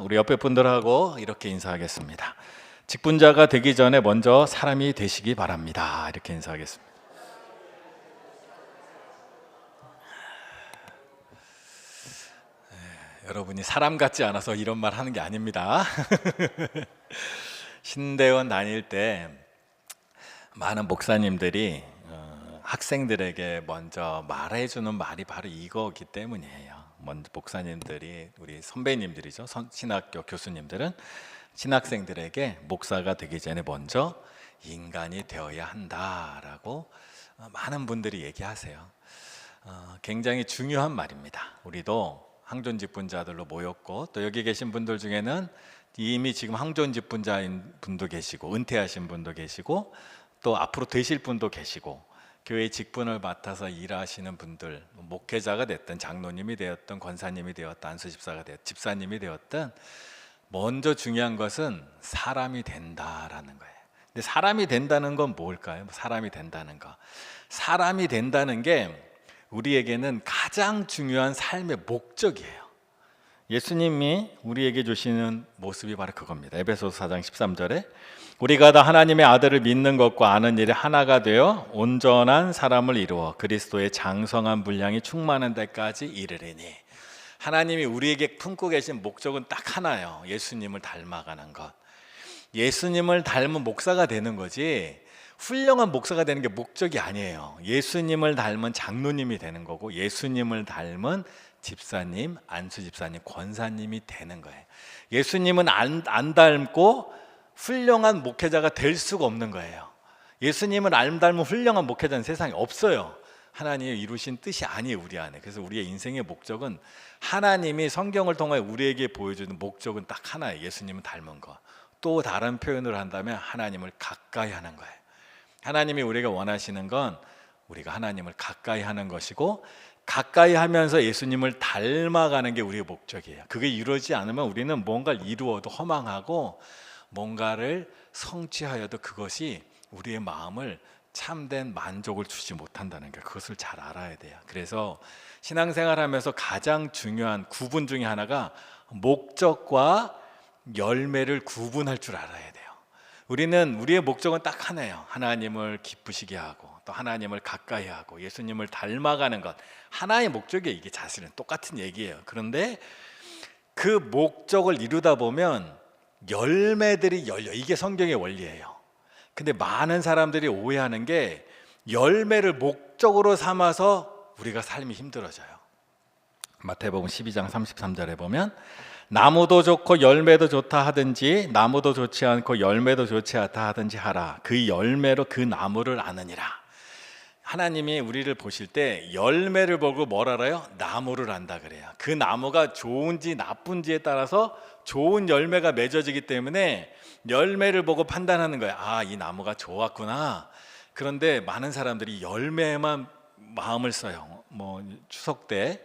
우리 옆에 분들하고 이렇게 인사하겠습니다. 직분자가 되기 전에 먼저 사람이 되시기 바랍니다. 이렇게 인사하겠습니다. 여러분이 사람 같지 않아서 이런 말 하는 게 아닙니다. 신대원 다닐 때 많은 목사님들이 학생들에게 먼저 말해주는 말이 바로 이거기 때문이에요. 먼저 목사님들이, 우리 선배님들이죠, 신학교 교수님들은 신학생들에게 목사가 되기 전에 먼저 인간이 되어야 한다라고 많은 분들이 얘기하세요. 굉장히 중요한 말입니다. 우리도 항존직분자들로 모였고, 또 여기 계신 분들 중에는 이미 지금 항존직분자인 분도 계시고, 은퇴하신 분도 계시고, 또 앞으로 되실 분도 계시고, 교회 직분을 맡아서 일하시는 분들, 목회자가 됐든 장로님이 되었든 권사님이 되었든 안수집사가 되었든 집사님이 되었든, 먼저 중요한 것은 사람이 된다라는 거예요. 근데 사람이 된다는 건 뭘까요? 사람이 된다는 거, 사람이 된다는 게 우리에게는 가장 중요한 삶의 목적이에요. 예수님이 우리에게 주시는 모습이 바로 그겁니다. 에베소서 4장 13절에 우리가 다 하나님의 아들을 믿는 것과 아는 일에 하나가 되어 온전한 사람을 이루어 그리스도의 장성한 분량이 충만한 데까지 이르리니, 하나님이 우리에게 품고 계신 목적은 딱 하나예요. 예수님을 닮아가는 것. 예수님을 닮은 목사가 되는 거지, 훌륭한 목사가 되는 게 목적이 아니에요. 예수님을 닮은 장로님이 되는 거고, 예수님을 닮은 집사님, 안수집사님, 권사님이 되는 거예요. 예수님은 안 닮고 훌륭한 목회자가 될 수가 없는 거예요. 예수님을 안 닮은 훌륭한 목회자는 세상에 없어요. 하나님이 이루신 뜻이 아니에요, 우리 안에. 그래서 우리의 인생의 목적은, 하나님이 성경을 통해 우리에게 보여주는 목적은 딱 하나예요. 예수님을 닮은 거. 또 다른 표현을 한다면 하나님을 가까이 하는 거예요. 하나님이 우리가 원하시는 건 우리가 하나님을 가까이 하는 것이고, 가까이 하면서 예수님을 닮아가는 게 우리의 목적이에요. 그게 이루어지지 않으면 우리는 뭔가를 이루어도 허망하고, 뭔가를 성취하여도 그것이 우리의 마음을 참된 만족을 주지 못한다는 게, 그것을 잘 알아야 돼요. 그래서 신앙생활하면서 가장 중요한 구분 중에 하나가 목적과 열매를 구분할 줄 알아야 돼요. 우리의 목적은 딱 하나예요. 하나님을 기쁘시게 하고, 또 하나님을 가까이 하고, 예수님을 닮아가는 것, 하나의 목적이에요. 이게 사실은 똑같은 얘기예요. 그런데 그 목적을 이루다 보면 열매들이 열려. 이게 성경의 원리예요. 근데 많은 사람들이 오해하는 게, 열매를 목적으로 삼아서 우리가 삶이 힘들어져요. 마태복음 12장 33절에 보면 나무도 좋고 열매도 좋다 하든지 나무도 좋지 않고 열매도 좋지 않다 하든지 하라. 그 열매로 그 나무를 아느니라. 하나님이 우리를 보실 때 열매를 보고 뭘 알아요? 나무를 안다 그래요. 그 나무가 좋은지 나쁜지에 따라서 좋은 열매가 맺어지기 때문에 열매를 보고 판단하는 거예요. 아, 이 나무가 좋았구나. 그런데 많은 사람들이 열매에만 마음을 써요. 추석 때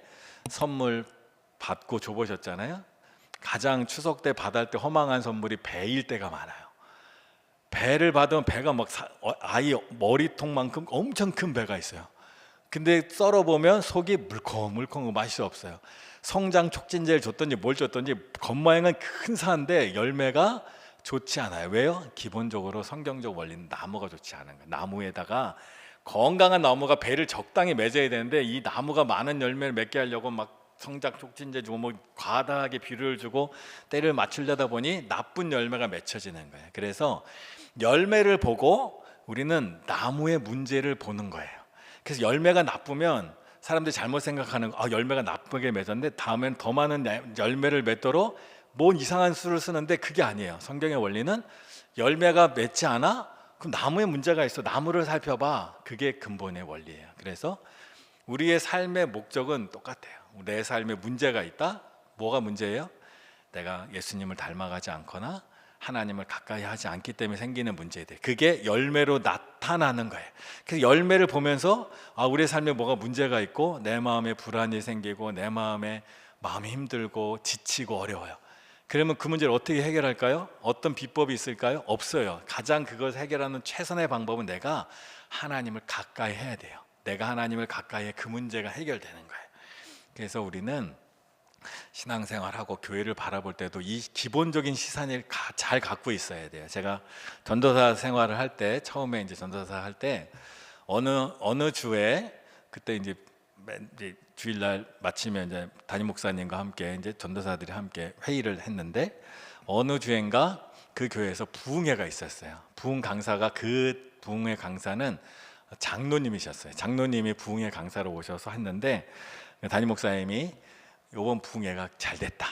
선물 받고 줘보셨잖아요. 가장 추석 때 받을 때 허망한 선물이 배일 때가 많아요. 배를 받으면 배가 막 아이 머리통만큼 엄청 큰 배가 있어요. 근데 썰어보면 속이 물컹물컹 맛이 없어요. 성장 촉진제를 줬던지 뭘 줬던지 겉모양은 큰 사인데 열매가 좋지 않아요. 왜요? 기본적으로 성경적 원리는 나무가 좋지 않은 거예요. 나무에다가 건강한 나무가 배를 적당히 맺어야 되는데, 이 나무가 많은 열매를 맺게 하려고 막 성장 촉진제 주고 과다하게 비료를 주고 때를 맞추려다 보니 나쁜 열매가 맺혀지는 거예요. 그래서 열매를 보고 우리는 나무의 문제를 보는 거예요. 그래서 열매가 나쁘면 사람들이 잘못 생각하는 거, 열매가 나쁘게 맺었는데 다음엔 더 많은 열매를 맺도록 뭔 이상한 수를 쓰는데, 그게 아니에요. 성경의 원리는 열매가 맺지 않아? 그럼 나무에 문제가 있어. 나무를 살펴봐. 그게 근본의 원리예요. 그래서 우리의 삶의 목적은 똑같아요. 내 삶에 문제가 있다? 뭐가 문제예요? 내가 예수님을 닮아가지 않거나 하나님을 가까이 하지 않기 때문에 생기는 문제들, 그게 열매로 나타나는 거예요. 그래서 열매를 보면서 우리의 삶에 뭐가 문제가 있고, 내 마음에 불안이 생기고, 내 마음이 힘들고 지치고 어려워요. 그러면 그 문제를 어떻게 해결할까요? 어떤 비법이 있을까요? 없어요. 가장 그것을 해결하는 최선의 방법은 내가 하나님을 가까이 해야 돼요. 내가 하나님을 가까이 해 그 문제가 해결되는 거예요. 그래서 우리는 신앙생활하고 교회를 바라볼 때도 이 기본적인 시선을 잘 갖고 있어야 돼요. 제가 전도사 생활을 할 때, 처음에 이제 전도사 할 때 어느 주에 그때 이제 주일날 마치면 이제 담임 목사님과 함께 이제 전도사들이 함께 회의를 했는데, 어느 주엔가 그 교회에서 부흥회가 있었어요. 부흥 강사가, 그 부흥회 강사는 장로님이셨어요. 장로님이 부흥회 강사로 오셔서 했는데, 담임 목사님이 이번 부흥회가 잘 됐다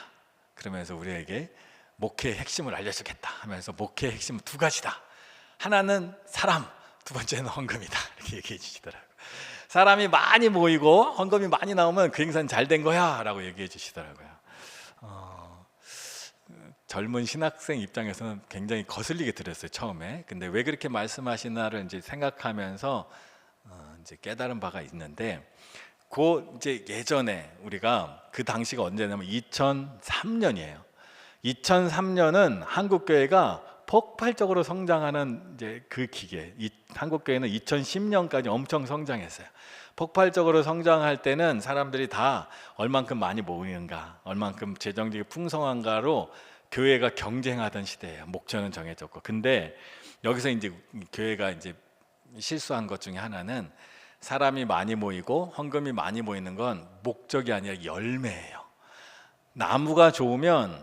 그러면서 우리에게 목회의 핵심을 알려주겠다 하면서, 목회의 핵심은 두 가지다. 하나는 사람, 두 번째는 헌금이다. 이렇게 얘기해 주시더라고요. 사람이 많이 모이고 헌금이 많이 나오면 그 행사는 잘 된 거야 라고 얘기해 주시더라고요. 젊은 신학생 입장에서는 굉장히 거슬리게 들었어요, 처음에. 근데 왜 그렇게 말씀하시나를 이제 생각하면서 이제 깨달은 바가 있는데, 이제 예전에 우리가, 그 당시가 언제냐면 2003년이에요. 2003년은 한국 교회가 폭발적으로 성장하는 이제 그 기계. 한국 교회는 2010년까지 엄청 성장했어요. 폭발적으로 성장할 때는 사람들이 다 얼만큼 많이 모이는가, 얼만큼 재정적이 풍성한가로 교회가 경쟁하던 시대예요. 목표는 정해졌고. 근데 여기서 이제 교회가 이제 실수한 것 중에 하나는, 사람이 많이 모이고 헌금이 많이 모이는 건 목적이 아니라 열매예요. 나무가 좋으면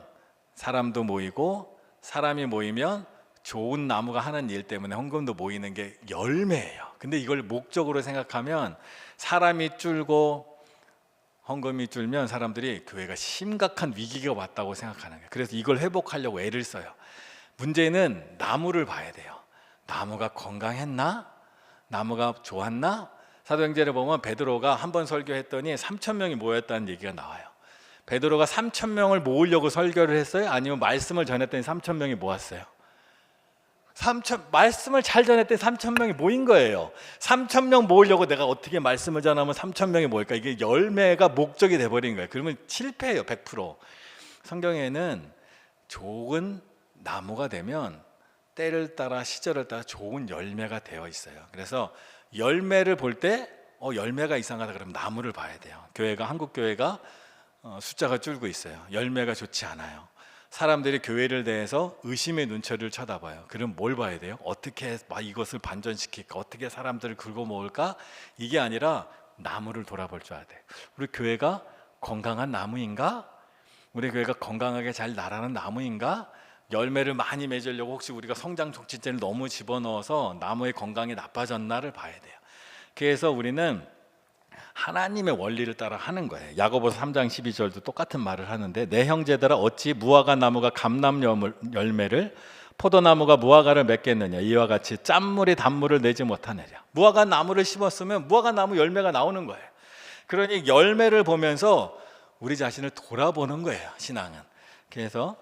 사람도 모이고, 사람이 모이면 좋은 나무가 하는 일 때문에 헌금도 모이는 게 열매예요. 근데 이걸 목적으로 생각하면, 사람이 줄고 헌금이 줄면 사람들이 교회가 심각한 위기가 왔다고 생각하는 거예요. 그래서 이걸 회복하려고 애를 써요. 문제는 나무를 봐야 돼요. 나무가 건강했나? 나무가 좋았나? 사도행전에 보면 베드로가 한 번 설교했더니 3,000명이 모였다는 얘기가 나와요. 베드로가 3,000명을 모으려고 설교를 했어요? 아니면 말씀을 전했더니 3,000명이 모았어요? 말씀을 잘 전했더니 3,000명이 모인 거예요. 3,000명 모으려고 내가 어떻게 말씀을 전하면 3,000명이 모일까? 이게 열매가 목적이 돼버린 거예요. 그러면 실패해요, 100%. 성경에는 좋은 나무가 되면 때를 따라 시절을 따라 좋은 열매가 되어 있어요. 그래서 열매를 볼 때 열매가 이상하다 그러면 나무를 봐야 돼요. 한국 교회가 숫자가 줄고 있어요. 열매가 좋지 않아요. 사람들이 교회를 대해서 의심의 눈초리를 쳐다봐요. 그럼 뭘 봐야 돼요? 어떻게 이것을 반전시킬까? 어떻게 사람들을 긁어 모을까? 이게 아니라 나무를 돌아볼 줄 알아야 돼요. 우리 교회가 건강한 나무인가? 우리 교회가 건강하게 잘 나라는 나무인가? 열매를 많이 맺으려고 혹시 우리가 성장 촉진제를 너무 집어넣어서 나무의 건강이 나빠졌나를 봐야 돼요. 그래서 우리는 하나님의 원리를 따라 하는 거예요. 야고보서 3장 12절도 똑같은 말을 하는데, 내 형제들아 어찌 무화과 나무가 감람 열매를, 포도나무가 무화과를 맺겠느냐? 이와 같이 짠물이 단물을 내지 못하느냐. 무화과 나무를 심었으면 무화과 나무 열매가 나오는 거예요. 그러니 열매를 보면서 우리 자신을 돌아보는 거예요, 신앙은. 그래서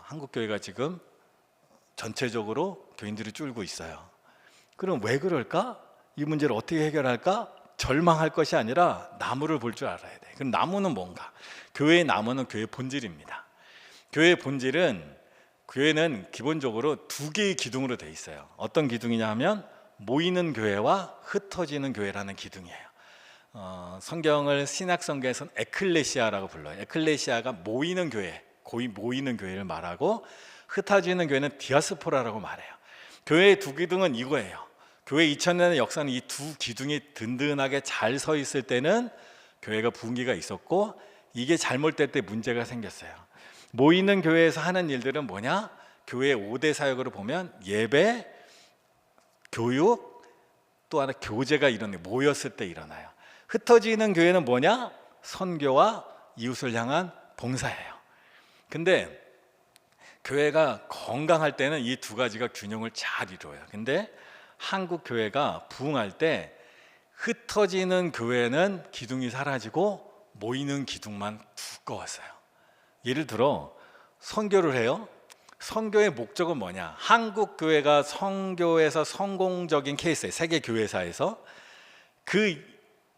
한국 교회가 지금 전체적으로 교인들이 줄고 있어요. 그럼 왜 그럴까? 이 문제를 어떻게 해결할까? 절망할 것이 아니라 나무를 볼 줄 알아야 돼. 그럼 나무는 뭔가? 교회의 나무는 교회의 본질입니다. 교회의 본질은, 교회는 기본적으로 두 개의 기둥으로 돼 있어요. 어떤 기둥이냐 하면 모이는 교회와 흩어지는 교회라는 기둥이에요. 성경을 신약성경에서는 에클레시아라고 불러요. 에클레시아가 모이는 교회, 모이는 교회를 말하고, 흩어지는 교회는 디아스포라라고 말해요. 교회의 두 기둥은 이거예요. 교회 2000년의 역사는 이 두 기둥이 든든하게 잘 서 있을 때는 교회가 분기가 있었고, 이게 잘못될 때 문제가 생겼어요. 모이는 교회에서 하는 일들은 뭐냐? 교회의 5대 사역으로 보면 예배, 교육, 또 하나 교제가 모였을 때 일어나요. 흩어지는 교회는 뭐냐? 선교와 이웃을 향한 봉사예요. 근데 교회가 건강할 때는 이 두 가지가 균형을 잘 이루어요. 근데 한국 교회가 부흥할 때 흩어지는 교회는 기둥이 사라지고 모이는 기둥만 두꺼웠어요. 예를 들어 선교를 해요. 선교의 목적은 뭐냐? 한국 교회가 선교에서 성공적인 케이스예요. 세계 교회사에서. 그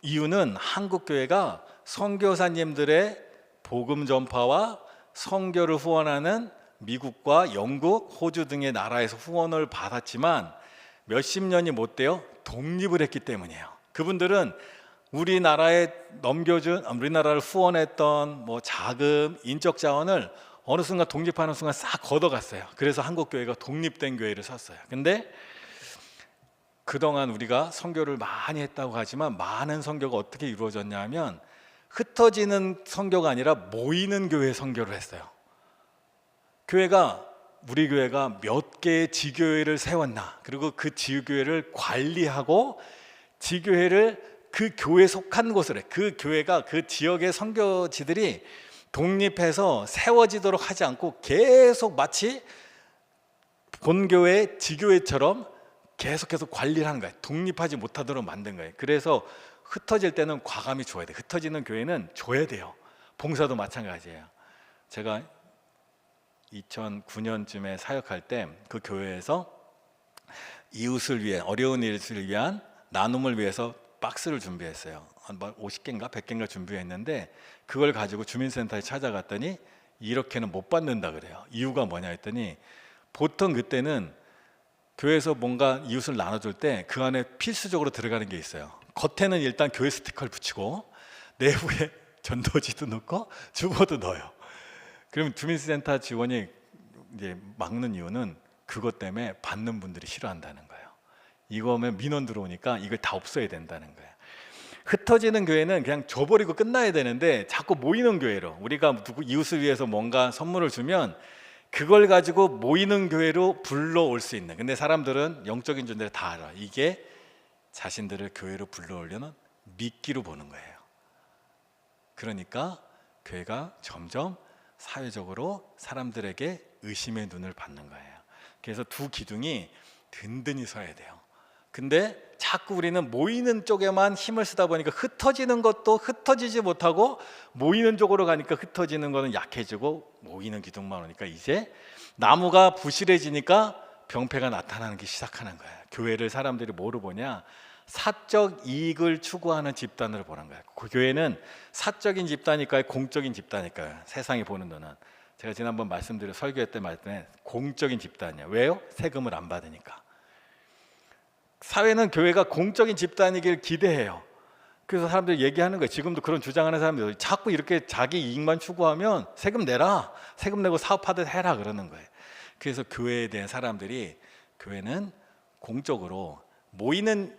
이유는 한국 교회가 선교사님들의 복음 전파와 선교를 후원하는 미국과 영국, 호주 등의 나라에서 후원을 받았지만 몇십 년이 못 돼요. 독립을 했기 때문이에요. 그분들은 우리나라에 넘겨준, 우리나라를 후원했던 뭐 자금, 인적 자원을 어느 순간 독립하는 순간 싹 걷어갔어요. 그래서 한국 교회가 독립된 교회를 섰어요. 근데 그동안 우리가 선교를 많이 했다고 하지만 많은 선교가 어떻게 이루어졌냐면 흩어지는 선교가 아니라 모이는 교회 선교를 했어요. 우리 교회가 몇 개의 지교회를 세웠나, 그리고 그 지교회를 관리하고 지교회를 그 교회에 속한 곳으로, 그 교회가 그 지역의 선교지들이 독립해서 세워지도록 하지 않고 계속 마치 본교회 지교회처럼 계속해서 관리를 하는 거예요. 독립하지 못하도록 만든 거예요. 그래서 흩어질 때는 과감히 줘야 돼요. 흩어지는 교회는 줘야 돼요. 봉사도 마찬가지예요. 제가 2009년쯤에 사역할 때 그 교회에서 이웃을 위해, 어려운 이웃을 위한 나눔을 위해서 박스를 준비했어요. 한 50개인가 100개인가 준비했는데 그걸 가지고 주민센터에 찾아갔더니 이렇게는 못 받는다 그래요. 이유가 뭐냐 했더니 보통 그때는 교회에서 뭔가 이웃을 나눠줄 때 그 안에 필수적으로 들어가는 게 있어요. 겉에는 일단 교회 스티커를 붙이고 내부에 전도지도 넣고 주보도 넣어요. 그러면 주민센터 직원이 이제 막는 이유는 그것 때문에 받는 분들이 싫어한다는 거예요. 이거면 민원 들어오니까 이걸 다 없애야 된다는 거예요. 흩어지는 교회는 그냥 줘버리고 끝나야 되는데 자꾸 모이는 교회로, 우리가 누구 이웃을 위해서 뭔가 선물을 주면 그걸 가지고 모이는 교회로 불러올 수 있는, 근데 사람들은 영적인 존재를 다 알아. 이게 자신들을 교회로 불러오려는 미끼로 보는 거예요. 그러니까 교회가 점점 사회적으로 사람들에게 의심의 눈을 받는 거예요. 그래서 두 기둥이 든든히 서야 돼요. 근데 자꾸 우리는 모이는 쪽에만 힘을 쓰다 보니까 흩어지는 것도 흩어지지 못하고 모이는 쪽으로 가니까 흩어지는 거는 약해지고 모이는 기둥만 오니까 이제 나무가 부실해지니까 병폐가 나타나는 게 시작하는 거예요. 교회를 사람들이 뭐로 보냐? 사적 이익을 추구하는 집단으로 보는 거예요. 그 교회는 사적인 집단일까요? 공적인 집단일까요? 세상이 보는 눈은. 제가 지난번 말씀드린 설교회 때 말씀에 공적인 집단이에요. 왜요? 세금을 안 받으니까. 사회는 교회가 공적인 집단이길 기대해요. 그래서 사람들이 얘기하는 거예요. 지금도 그런 주장하는 사람들이 자꾸 이렇게 자기 이익만 추구하면 세금 내라, 세금 내고 사업하듯 해라 그러는 거예요. 그래서 교회에 대한 사람들이, 교회는 공적으로 모이는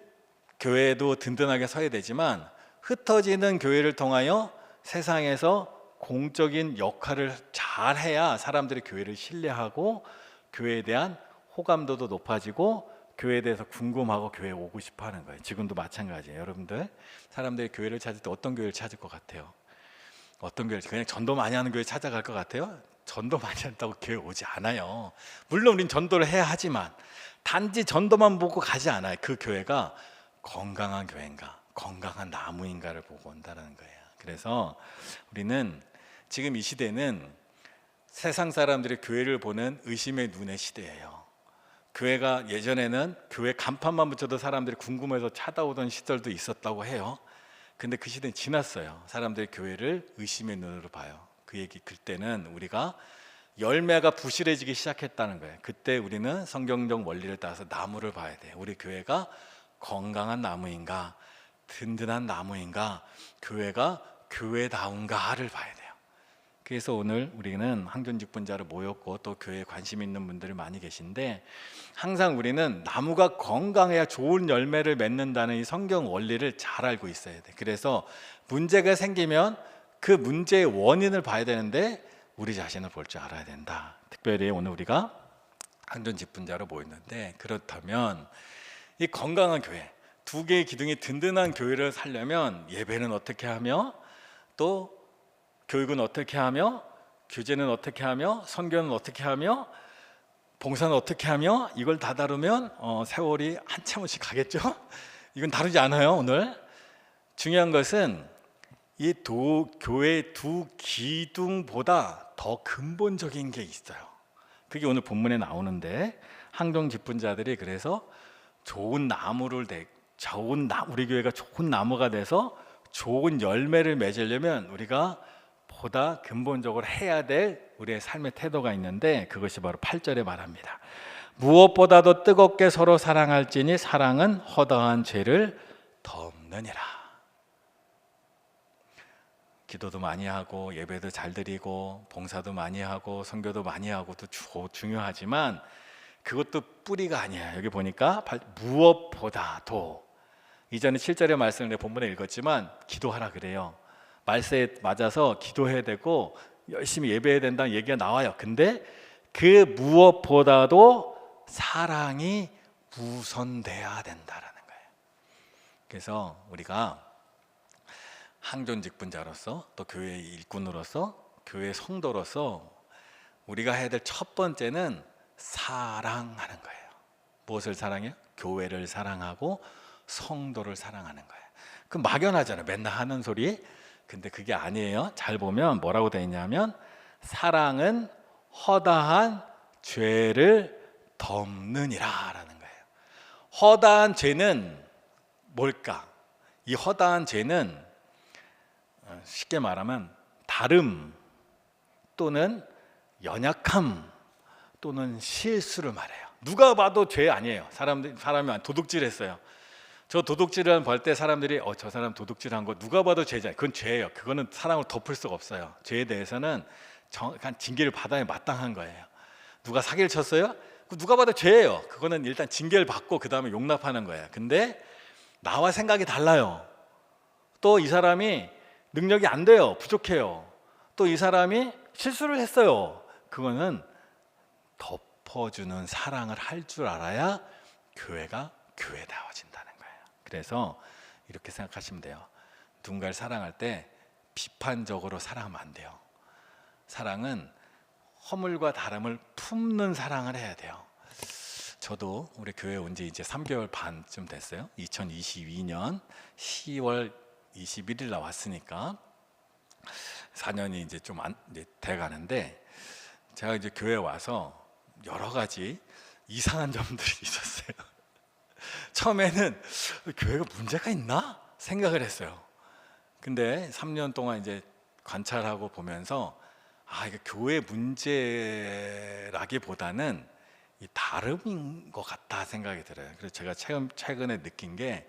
교회도 든든하게 서야 되지만 흩어지는 교회를 통하여 세상에서 공적인 역할을 잘 해야 사람들이 교회를 신뢰하고 교회에 대한 호감도도 높아지고 교회에 대해서 궁금하고 교회에 오고 싶어 하는 거예요. 지금도 마찬가지예요. 여러분들, 사람들이 교회를 찾을 때 어떤 교회를 찾을 것 같아요? 어떤 교회를, 그냥 전도 많이 하는 교회 찾아갈 것 같아요? 전도 많이 한다고 교회 오지 않아요. 물론 우린 전도를 해야 하지만 단지 전도만 보고 가지 않아요. 그 교회가 건강한 교회인가, 건강한 나무인가를 보고 온다는 거예요. 그래서 우리는 지금 이 시대는 세상 사람들이 교회를 보는 의심의 눈의 시대예요. 교회가 예전에는 교회 간판만 붙여도 사람들이 궁금해서 찾아오던 시절도 있었다고 해요. 근데 그 시대는 지났어요. 사람들이 교회를 의심의 눈으로 봐요. 그 얘기, 그때는 우리가 열매가 부실해지기 시작했다는 거예요. 그때 우리는 성경적 원리를 따라서 나무를 봐야 돼요. 우리 교회가 건강한 나무인가, 든든한 나무인가, 교회가 교회다운가를 봐야 돼요. 그래서 오늘 우리는 항존직분자로 모였고 또 교회에 관심 있는 분들이 많이 계신데, 항상 우리는 나무가 건강해야 좋은 열매를 맺는다는 이 성경 원리를 잘 알고 있어야 돼. 그래서 문제가 생기면 그 문제의 원인을 봐야 되는데 우리 자신을 볼 줄 알아야 된다. 특별히 오늘 우리가 항존직분자로 모였는데, 그렇다면 이 건강한 교회, 두 개의 기둥이 든든한 교회를 살려면 예배는 어떻게 하며, 또 교육은 어떻게 하며, 교제는 어떻게 하며, 선교는 어떻게 하며, 봉사는 어떻게 하며, 이걸 다 다루면 세월이 한참씩 가겠죠? 이건 다루지 않아요. 오늘 중요한 것은 이 교회 두 기둥보다 더 근본적인 게 있어요. 그게 오늘 본문에 나오는데, 항존직분자들이 그래서 좋은 나무를 우리 교회가 좋은 나무가 돼서 좋은 열매를 맺으려면 우리가 보다 근본적으로 해야 될 우리의 삶의 태도가 있는데, 그것이 바로 8절에 말합니다. 무엇보다도 뜨겁게 서로 사랑할지니 사랑은 허다한 죄를 덮느니라. 기도도 많이 하고 예배도 잘 드리고 봉사도 많이 하고 선교도 많이 하고도 중요하지만 그것도 뿌리가 아니에요. 여기 보니까 무엇보다도 이전에 7절의 말씀을 내 본문에 읽었지만 기도하라 그래요. 말세에 맞아서 기도해야 되고 열심히 예배해야 된다는 얘기가 나와요. 근데 그 무엇보다도 사랑이 우선돼야 된다라는 거예요. 그래서 우리가 항존 직분자로서 또 교회 일꾼으로서 교회 성도로서 우리가 해야 될 첫 번째는 사랑하는 거예요. 무엇을 사랑해요? 교회를 사랑하고 성도를 사랑하는 거예요. 그 막연하잖아요. 맨날 하는 소리. 근데 그게 아니에요. 잘 보면 뭐라고 되어 있냐면 사랑은 허다한 죄를 덮느니라 라는 거예요. 허다한 죄는 뭘까? 이 허다한 죄는 쉽게 말하면 다름 또는 연약함 또는 실수를 말해요. 누가 봐도 죄 아니에요. 사람이 도둑질했어요. 저 도둑질을 볼 때 사람들이 저 사람 도둑질한 거 누가 봐도 죄잖아요. 그건 죄예요. 그거는 사랑을 덮을 수가 없어요. 죄에 대해서는 정확한 징계를 받아야 마땅한 거예요. 누가 사기를 쳤어요? 누가 봐도 죄예요. 그거는 일단 징계를 받고 그 다음에 용납하는 거예요. 근데 나와 생각이 달라요. 또 이 사람이 능력이 안 돼요. 부족해요. 또 이 사람이 실수를 했어요. 그거는 덮어주는 사랑을 할 줄 알아야 교회가 교회다워진다는 거예요. 그래서 이렇게 생각하시면 돼요. 누군가를 사랑할 때 비판적으로 사랑하면 안 돼요. 사랑은 허물과 다름을 품는 사랑을 해야 돼요. 저도 우리 교회 온 지 이제 3개월 반쯤 됐어요. 2022년 10월 21일 나왔으니까 4년이 이제 좀 돼 가는데 제가 이제 교회에 와서 여러 가지 이상한 점들이 있었어요. 처음에는 교회가 문제가 있나 생각을 했어요. 근데 3년 동안 이제 관찰하고 보면서 이게 교회 문제라기보다는 이 다름인 것 같다 생각이 들어요. 그래서 제가 최근에 느낀 게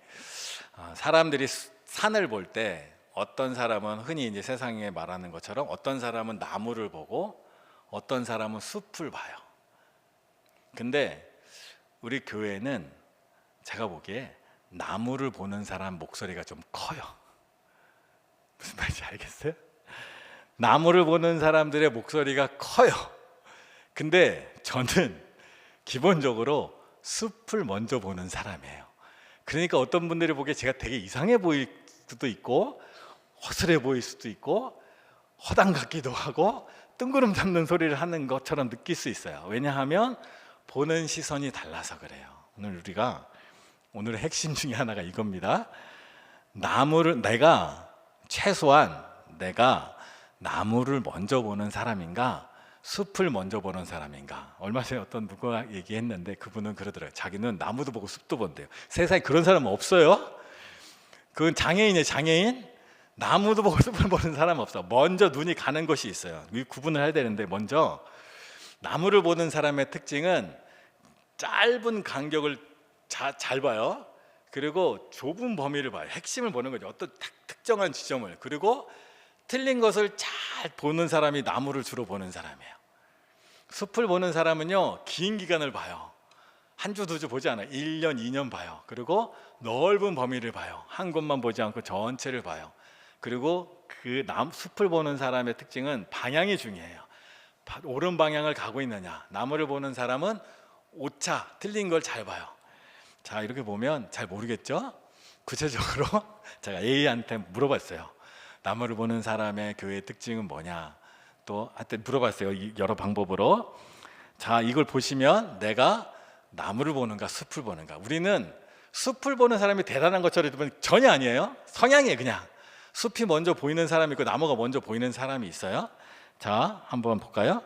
사람들이 산을 볼 때 어떤 사람은 흔히 이제 세상에 말하는 것처럼 어떤 사람은 나무를 보고 어떤 사람은 숲을 봐요. 근데 우리 교회는 제가 보기에 나무를 보는 사람 목소리가 좀 커요. 무슨 말인지 알겠어요? 나무를 보는 사람들의 목소리가 커요. 근데 저는 기본적으로 숲을 먼저 보는 사람이에요. 그러니까 어떤 분들이 보기에 제가 되게 이상해 보일 수도 있고 허술해 보일 수도 있고 허당 같기도 하고 뜬구름 잡는 소리를 하는 것처럼 느낄 수 있어요. 왜냐하면 보는 시선이 달라서 그래요. 오늘의 핵심 중에 하나가 이겁니다. 최소한 내가 나무를 먼저 보는 사람인가 숲을 먼저 보는 사람인가. 얼마 전에 어떤 누가 얘기했는데 그분은 그러더라고요. 자기는 나무도 보고 숲도 본대요. 세상에 그런 사람은 없어요. 그건 장애인이에요. 장애인. 나무도 보고 숲을 보는 사람은 없어. 먼저 눈이 가는 것이 있어요. 이 구분을 해야 되는데 먼저 나무를 보는 사람의 특징은 짧은 간격을 잘 봐요. 그리고 좁은 범위를 봐요. 핵심을 보는 거죠. 어떤 특정한 지점을. 그리고 틀린 것을 잘 보는 사람이 나무를 주로 보는 사람이에요. 숲을 보는 사람은요 긴 기간을 봐요. 한 주, 두 주 보지 않아요. 1년, 2년 봐요. 그리고 넓은 범위를 봐요. 한 곳만 보지 않고 전체를 봐요. 그리고 숲을 보는 사람의 특징은 방향이 중요해요. 옳은 방향을 가고 있느냐. 나무를 보는 사람은 오차, 틀린 걸 잘 봐요. 자, 이렇게 보면 잘 모르겠죠? 구체적으로 제가 A한테 물어봤어요. 나무를 보는 사람의 교회의 특징은 뭐냐? 또 하여튼 물어봤어요. 여러 방법으로. 자, 이걸 보시면 내가 나무를 보는가 숲을 보는가. 우리는 숲을 보는 사람이 대단한 것처럼 들으면 전혀 아니에요. 성향이에요. 그냥 숲이 먼저 보이는 사람이 있고 나무가 먼저 보이는 사람이 있어요. 자, 한번 볼까요?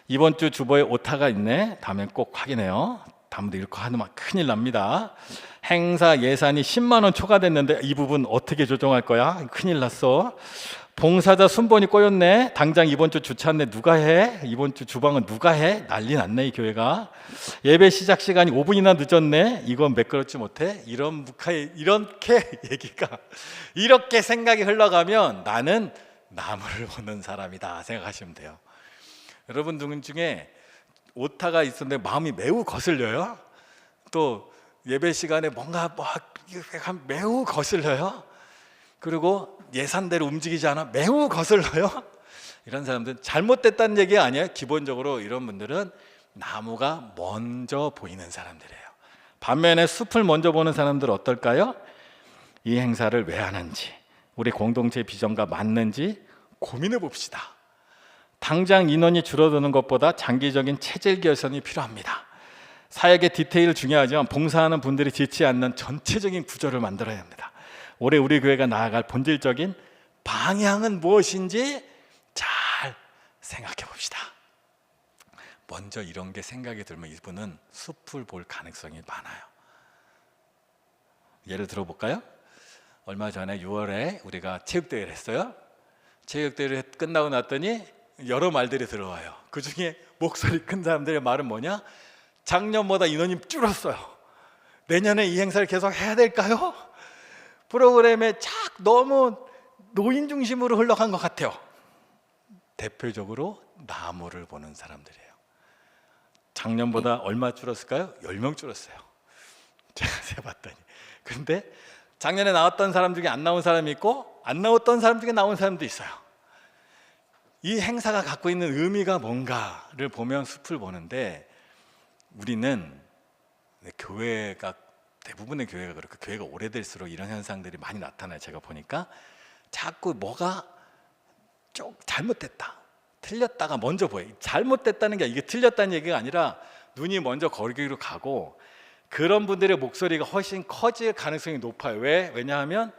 이번 주 주보에 오타가 있네. 다음에 꼭 확인해요. 다음도 읽고 하면 큰일 납니다. 행사 예산이 10만 원 초과됐는데 이 부분 어떻게 조정할 거야? 큰일 났어. 봉사자 순번이 꼬였네. 당장 이번 주 주차 안내 누가 해? 이번 주 주방은 누가 해? 난리 났네 이 교회가. 예배 시작 시간이 5분이나 늦었네. 이건 매끄럽지 못해. 이렇게 얘기가 이렇게 생각이 흘러가면 나는 나무를 보는 사람이다 생각하시면 돼요. 여러분 중에 오타가 있었는데 마음이 매우 거슬려요. 또 예배 시간에 뭔가 매우 거슬려요. 그리고 예산대로 움직이지 않아 매우 거슬려요. 이런 사람들은 잘못됐다는 얘기 아니에요. 기본적으로 이런 분들은 나무가 먼저 보이는 사람들이에요. 반면에 숲을 먼저 보는 사람들은 어떨까요? 이 행사를 왜 하는지, 우리 공동체 비전과 맞는지 고민해 봅시다. 당장 인원이 줄어드는 것보다 장기적인 체질 개선이 필요합니다. 사역의 디테일 중요하지만 봉사하는 분들이 지치 않는 전체적인 구조를 만들어야 합니다. 올해 우리 교회가 나아갈 본질적인 방향은 무엇인지 잘 생각해 봅시다. 먼저 이런 게 생각이 들면 이분은 숲을 볼 가능성이 많아요. 예를 들어 볼까요? 얼마 전에 6월에 우리가 체육대회를 했어요. 체육대회를 끝나고 났더니 여러 말들이 들어와요. 그 중에 목소리 큰 사람들의 말은 뭐냐? 작년보다 인원이 줄었어요. 내년에 이 행사를 계속 해야 될까요? 프로그램에 너무 노인 중심으로 흘러간 것 같아요. 대표적으로 나무를 보는 사람들이에요. 작년보다 얼마 줄었을까요? 10명 줄었어요. 제가 세봤더니. 그런데 작년에 나왔던 사람 중에 안 나온 사람이 있고 안 나왔던 사람 중에 나온 사람도 있어요. 이 행사가 갖고 있는 의미가 뭔가를 보면 숲을 보는데, 우리는 교회가, 대부분의 교회가 그렇고 교회가 오래될수록 이런 현상들이 많이 나타나요. 제가 보니까 자꾸 뭐가 좀 잘못됐다, 틀렸다가 먼저 보여요. 잘못됐다는 게 이게 틀렸다는 얘기가 아니라 눈이 먼저 거기로 가고, 그런 분들의 목소리가 훨씬 커질 가능성이 높아요. 왜냐하면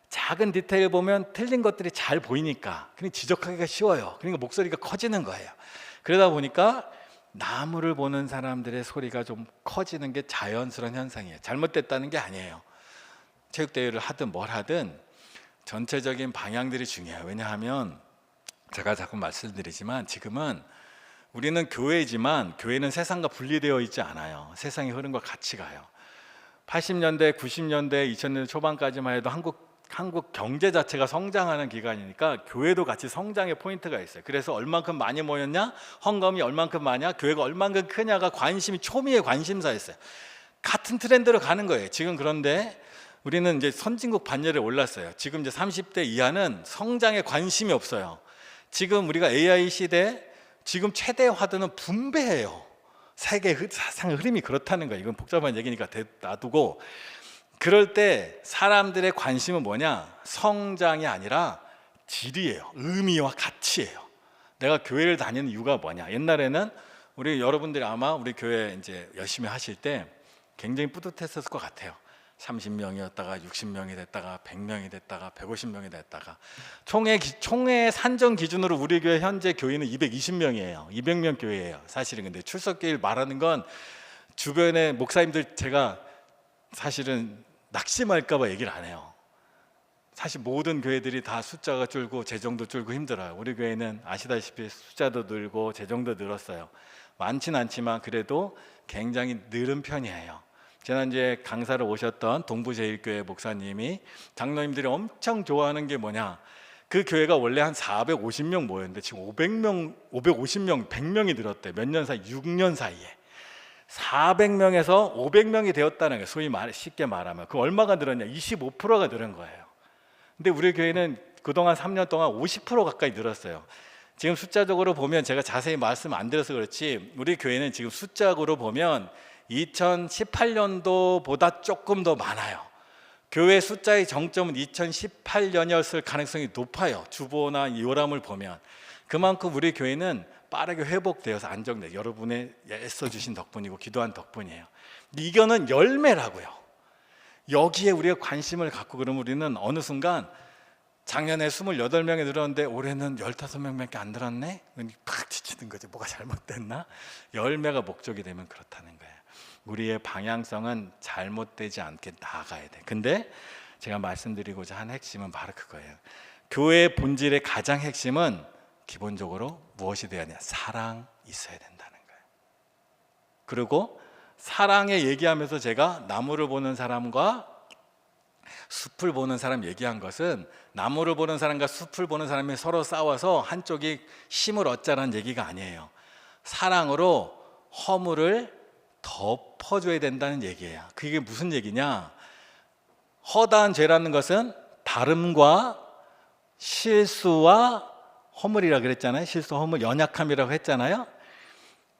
작은 디테일 보면 틀린 것들이 잘 보이니까 그냥 지적하기가 쉬워요. 그러니까 목소리가 커지는 거예요. 그러다 보니까 나무를 보는 사람들의 소리가 좀 커지는 게 자연스러운 현상이에요. 잘못됐다는 게 아니에요. 체육대회를 하든 뭘 하든 전체적인 방향들이 중요해요. 왜냐하면 제가 자꾸 말씀드리지만 지금은 우리는 교회지만 교회는 세상과 분리되어 있지 않아요. 세상의 흐름과 같이 가요. 80년대, 90년대, 2000년대 초반까지만 해도 한국 경제 자체가 성장하는 기간이니까 교회도 같이 성장의 포인트가 있어요. 그래서 얼만큼 많이 모였냐, 헌금이 얼만큼 많냐, 교회가 얼만큼 크냐가 관심이 초미의 관심사였어요. 같은 트렌드로 가는 거예요. 지금 그런데 우리는 이제 선진국 반열에 올랐어요. 지금 이제 30대 이하는 성장에 관심이 없어요. 지금 우리가 AI 시대, 지금 최대 화두는 분배예요. 세계 사상의 흐름이 그렇다는 거예요. 이건 복잡한 얘기니까 놔두고, 그럴 때 사람들의 관심은 뭐냐? 성장이 아니라 질이에요. 의미와 가치예요. 내가 교회를 다니는 이유가 뭐냐? 옛날에는 우리 여러분들이 아마 우리 교회 이제 열심히 하실 때 굉장히 뿌듯했을 것 같아요. 30명이었다가 60명이 됐다가 100명이 됐다가 150명이 됐다가 총회 산정 기준으로 우리 교회 현재 교인은 220명이에요. 200명 교회예요. 사실은. 근데 출석길 말하는 건 주변의 목사님들 제가 사실은 낙심할까 봐 얘기를 안 해요. 사실 모든 교회들이 다 숫자가 줄고 재정도 줄고 힘들어요. 우리 교회는 아시다시피 숫자도 늘고 재정도 늘었어요. 많진 않지만 그래도 굉장히 늘은 편이에요. 지난주에 강사를 오셨던 동부제일교회 목사님이 장로님들이 엄청 좋아하는 게 뭐냐, 그 교회가 원래 한 450명 모였는데 지금 550명, 100명이 늘었대. 몇 년 사이? 6년 사이에 400명에서 500명이 되었다는 거예요. 소위 쉽게 말하면 그 얼마가 늘었냐? 25%가 늘은 거예요. 근데 우리 교회는 그동안 3년 동안 50% 가까이 늘었어요. 지금 숫자적으로 보면 제가 자세히 말씀 안 드려서 그렇지 우리 교회는 지금 숫자적으로 보면 2018년도보다 조금 더 많아요. 교회 숫자의 정점은 2018년이었을 가능성이 높아요. 주보나 요람을 보면. 그만큼 우리 교회는 빠르게 회복되어서 안정돼. 여러분의 애써주신 덕분이고 기도한 덕분이에요. 이거는 열매라고요. 여기에 우리가 관심을 갖고 그러면 우리는 어느 순간 작년에 28명이 늘었는데 올해는 15명밖에 안 늘었네? 팍 지치는 거지. 뭐가 잘못됐나? 열매가 목적이 되면 그렇다는 거예요. 우리의 방향성은 잘못되지 않게 나아가야 돼. 근데 제가 말씀드리고자 한 핵심은 바로 그거예요. 교회의 본질의 가장 핵심은 기본적으로 무엇이 되어야 하냐? 사랑 있어야 된다는 거예요. 그리고 사랑에 얘기하면서 제가 나무를 보는 사람과 숲을 보는 사람 얘기한 것은 나무를 보는 사람과 숲을 보는 사람이 서로 싸워서 한쪽이 힘을 얻자라는 얘기가 아니에요. 사랑으로 허물을 덮어줘야 된다는 얘기예요. 그게 무슨 얘기냐? 허다한 죄라는 것은 다름과 실수와 허물이라 그랬잖아요. 실수, 허물, 연약함이라고 했잖아요.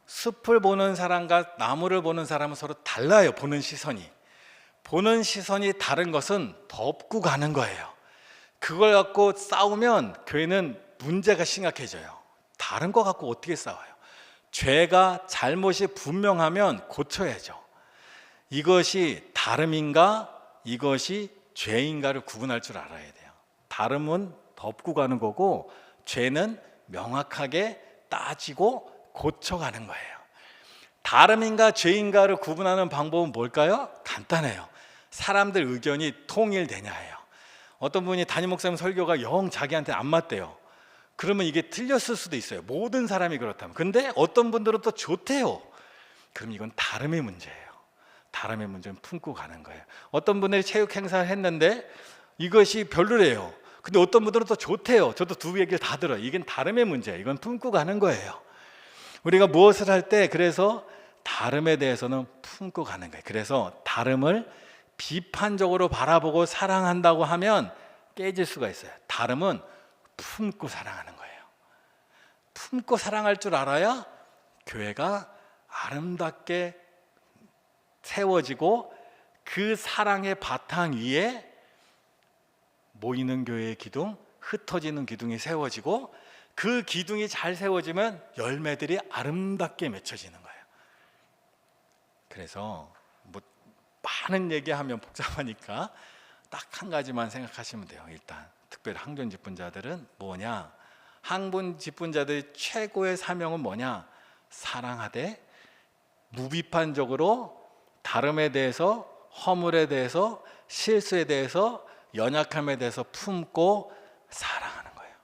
숲을 보는 사람과 나무를 보는 사람은 서로 달라요. 보는 시선이 다른 것은 덮고 가는 거예요. 그걸 갖고 싸우면 교회는 문제가 심각해져요. 다른 거 갖고 어떻게 싸워요? 죄가 잘못이 분명하면 고쳐야죠. 이것이 다름인가 이것이 죄인가를 구분할 줄 알아야 돼요. 다름은 덮고 가는 거고 죄는 명확하게 따지고 고쳐가는 거예요. 다름인가 죄인가를 구분하는 방법은 뭘까요? 간단해요. 사람들 의견이 통일되냐예요. 어떤 분이 담임 목사님 설교가 영 자기한테 안 맞대요. 그러면 이게 틀렸을 수도 있어요. 모든 사람이 그렇다면. 근데 어떤 분들은 또 좋대요. 그럼 이건 다름의 문제예요. 다름의 문제는 품고 가는 거예요. 어떤 분들이 체육 행사를 했는데 이것이 별로래요. 근데 어떤 분들은 또 좋대요. 저도 두 얘기를 다 들어요. 이건 다름의 문제예요. 이건 품고 가는 거예요. 우리가 무엇을 할 때 그래서 다름에 대해서는 품고 가는 거예요. 그래서 다름을 비판적으로 바라보고 사랑한다고 하면 깨질 수가 있어요. 다름은 품고 사랑하는 거예요. 품고 사랑할 줄 알아야 교회가 아름답게 세워지고 그 사랑의 바탕 위에 모이는 교회의 기둥, 흩어지는 기둥이 세워지고 그 기둥이 잘 세워지면 열매들이 아름답게 맺혀지는 거예요. 그래서 뭐 많은 얘기하면 복잡하니까 딱 한 가지만 생각하시면 돼요. 일단 특별히 항존 직분자들은 뭐냐? 항존 직분자들의 최고의 사명은 뭐냐? 사랑하되 무비판적으로 다름에 대해서, 허물에 대해서, 실수에 대해서, 연약함에 대해서 품고 사랑하는 거예요.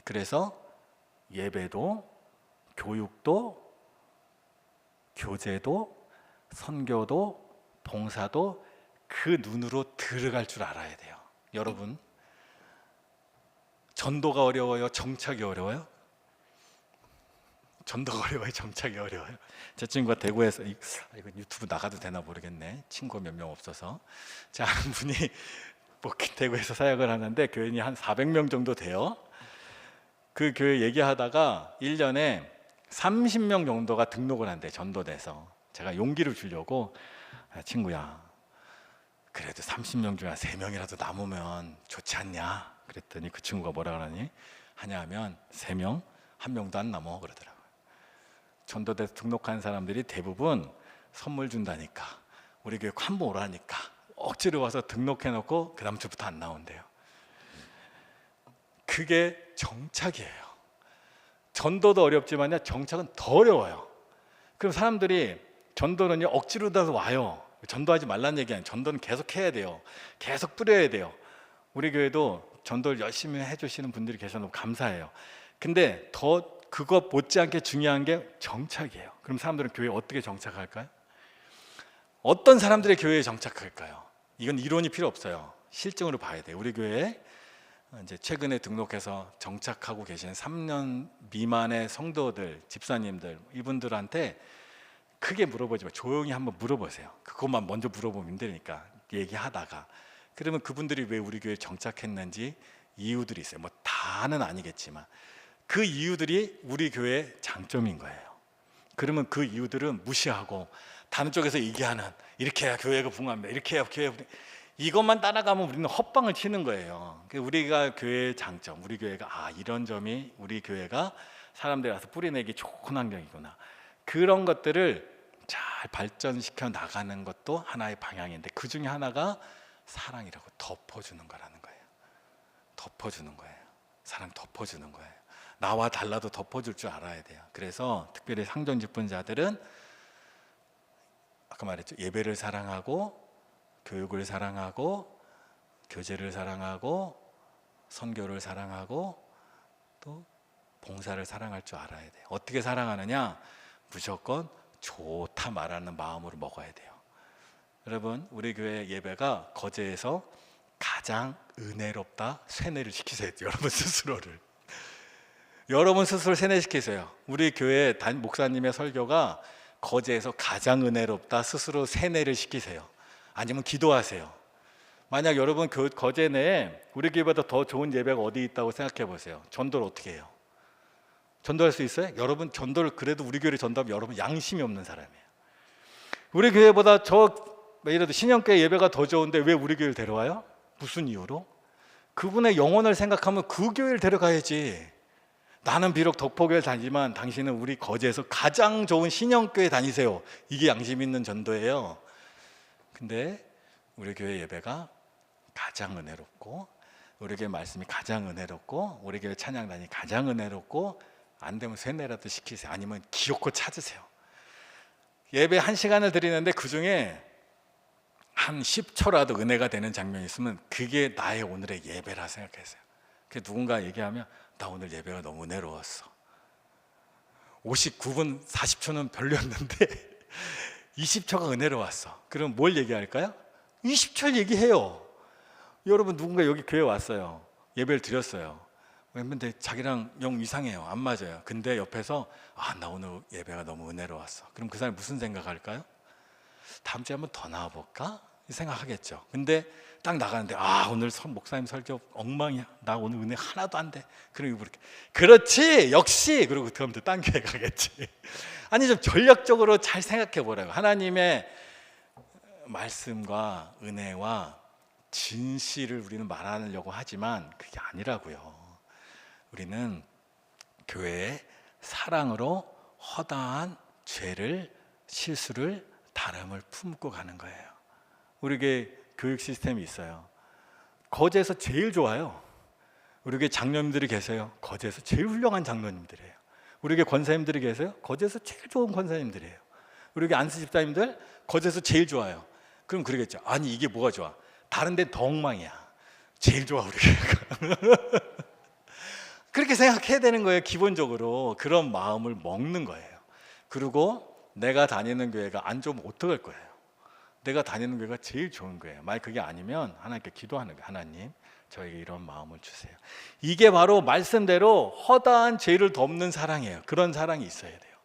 그래서 예배도, 교육도, 교제도, 선교도, 봉사도 그 눈으로 들어갈 줄 알아야 돼요. 여러분, 전도가 어려워요? 정착이 어려워요? 전도가 어려워요? 정착이 어려워요? 제 친구가 대구에서 이거 유튜브 나가도 되나 모르겠네. 친구가 몇 명 없어서. 자, 한 분이 뭐 대구에서 사역을 하는데 교인이 한 400명 정도 돼요. 그 교회 얘기하다가 1년에 30명 정도가 등록을 한대. 전도돼서. 제가 용기를 주려고 친구야, 그래도 30명 중에 3명이라도 남으면 좋지 않냐? 그랬더니 그 친구가 뭐라 그러니? 하냐면 3명, 1명도 안 남어 그러더라고요. 전도돼서 등록한 사람들이 대부분 선물 준다니까, 우리 교회 한번 오라니까 억지로 와서 등록해놓고 그 다음 주부터 안 나온대요. 그게 정착이에요. 전도도 어렵지만요, 정착은 더 어려워요. 그럼 사람들이 전도는요 억지로라도 와요. 전도하지 말라는 얘기 아니에요. 전도는 계속 해야 돼요. 계속 뿌려야 돼요. 우리 교회도 전도를 열심히 해주시는 분들이 계셔서 너무 감사해요. 근데 더 그것 못지않게 중요한 게 정착이에요. 그럼 사람들은 교회에 어떻게 정착할까요? 어떤 사람들의 교회에 정착할까요? 이건 이론이 필요 없어요. 실증으로 봐야 돼요. 우리 교회에 이제 최근에 등록해서 정착하고 계신 3년 미만의 성도들, 집사님들, 이분들한테 크게 물어보지 마. 조용히 한번 물어보세요. 그것만 먼저 물어보면 힘드니까 얘기하다가. 그러면 그분들이 왜 우리 교회에 정착했는지 이유들이 있어요. 뭐 다는 아니겠지만 그 이유들이 우리 교회의 장점인 거예요. 그러면 그 이유들은 무시하고 다른 쪽에서 얘기하는, 이렇게 해야 교회가 붕합니다, 이렇게 해야 교회가 이것만 따라가면 우리는 헛방을 치는 거예요. 우리가 교회의 장점, 우리 교회가 이런 점이 우리 교회가 사람들이 와서 뿌리내기 좋은 환경이구나, 그런 것들을 잘 발전시켜 나가는 것도 하나의 방향인데, 그 중에 하나가 사랑이라고 덮어주는 거라는 거예요. 덮어주는 거예요. 사랑 덮어주는 거예요. 나와 달라도 덮어줄 줄 알아야 돼요. 그래서 특별히 상존 직분자들은 아까 말했죠. 예배를 사랑하고, 교육을 사랑하고, 교제를 사랑하고, 선교를 사랑하고, 또 봉사를 사랑할 줄 알아야 돼요. 어떻게 사랑하느냐? 무조건 좋다 말하는 마음으로 먹어야 돼요. 여러분, 우리 교회 예배가 거제에서 가장 은혜롭다 세뇌를 시키세요. 여러분 스스로를. 여러분 스스로 세뇌시키세요. 우리 교회 목사님의 설교가 거제에서 가장 은혜롭다 스스로 세뇌를 시키세요. 아니면 기도하세요. 만약 여러분 거제 내에 우리 교회보다 더 좋은 예배가 어디 있다고 생각해 보세요. 전도를 어떻게 해요? 전도할 수 있어요? 여러분 전도를 그래도 우리 교회를 전도하면 여러분 양심이 없는 사람이에요. 우리 교회보다 예를 들어 신영교회 예배가 더 좋은데 왜 우리 교회를 데려와요? 무슨 이유로? 그분의 영혼을 생각하면 그 교회를 데려가야지. 나는 비록 덕포교회 다니지만 당신은 우리 거제에서 가장 좋은 신영교회 다니세요. 이게 양심 있는 전도예요. 근데 우리 교회 예배가 가장 은혜롭고, 우리 교회 말씀이 가장 은혜롭고, 우리 교회 찬양단이 가장 은혜롭고, 안 되면 세뇌라도 시키세요. 아니면 기어코 찾으세요. 예배 1시간을 드리는데 그 중에 한 10초라도 은혜가 되는 장면이 있으면 그게 나의 오늘의 예배라 생각했어요. 누군가 얘기하면 나 오늘 예배가 너무 은혜로웠어. 59분 40초는 별로였는데 20초가 은혜로웠어. 그럼 뭘 얘기할까요? 20초 얘기해요. 여러분 누군가 여기 교회 왔어요. 예배를 드렸어요. 근데 자기랑 영 이상해요. 안 맞아요. 근데 옆에서 나 오늘 예배가 너무 은혜로웠어. 그럼 그 사람이 무슨 생각할까요? 다음 주에 한번 더 나와볼까? 생각하겠죠. 근데 딱 나가는데 오늘 목사님 설교 엉망이야. 나 오늘 은혜 하나도 안 돼. 그리고 그렇게 그렇지 역시. 그리고 그다음 또 딴 교회 가겠지. 아니 좀 전략적으로 잘 생각해 보라고. 하나님의 말씀과 은혜와 진실을 우리는 말하려고 하지만 그게 아니라고요. 우리는 교회의 사랑으로 허다한 죄를, 실수를, 다름을 품고 가는 거예요. 우리 교회 교육 시스템이 있어요. 거제에서 제일 좋아요. 우리 교회 장로님들이 계세요. 거제에서 제일 훌륭한 장로님들이에요. 우리 교회 권사님들이 계세요. 거제에서 제일 좋은 권사님들이에요. 우리 교회 안수 집사님들 거제에서 제일 좋아요. 그럼 그러겠죠. 아니 이게 뭐가 좋아? 다른 데는 더 엉망이야. 제일 좋아 우리 교회가. 그렇게 생각해야 되는 거예요. 기본적으로 그런 마음을 먹는 거예요. 그리고 내가 다니는 교회가 안 좋으면 어떡할 거예요? 내가 다니는 교회가 제일 좋은 거예요. 만약 그게 아니면 하나님께 기도하는 거예요. 하나님 저에게 이런 마음을 주세요. 이게 바로 말씀대로 허다한 죄를 덮는 사랑이에요. 그런 사랑이 있어야 돼요.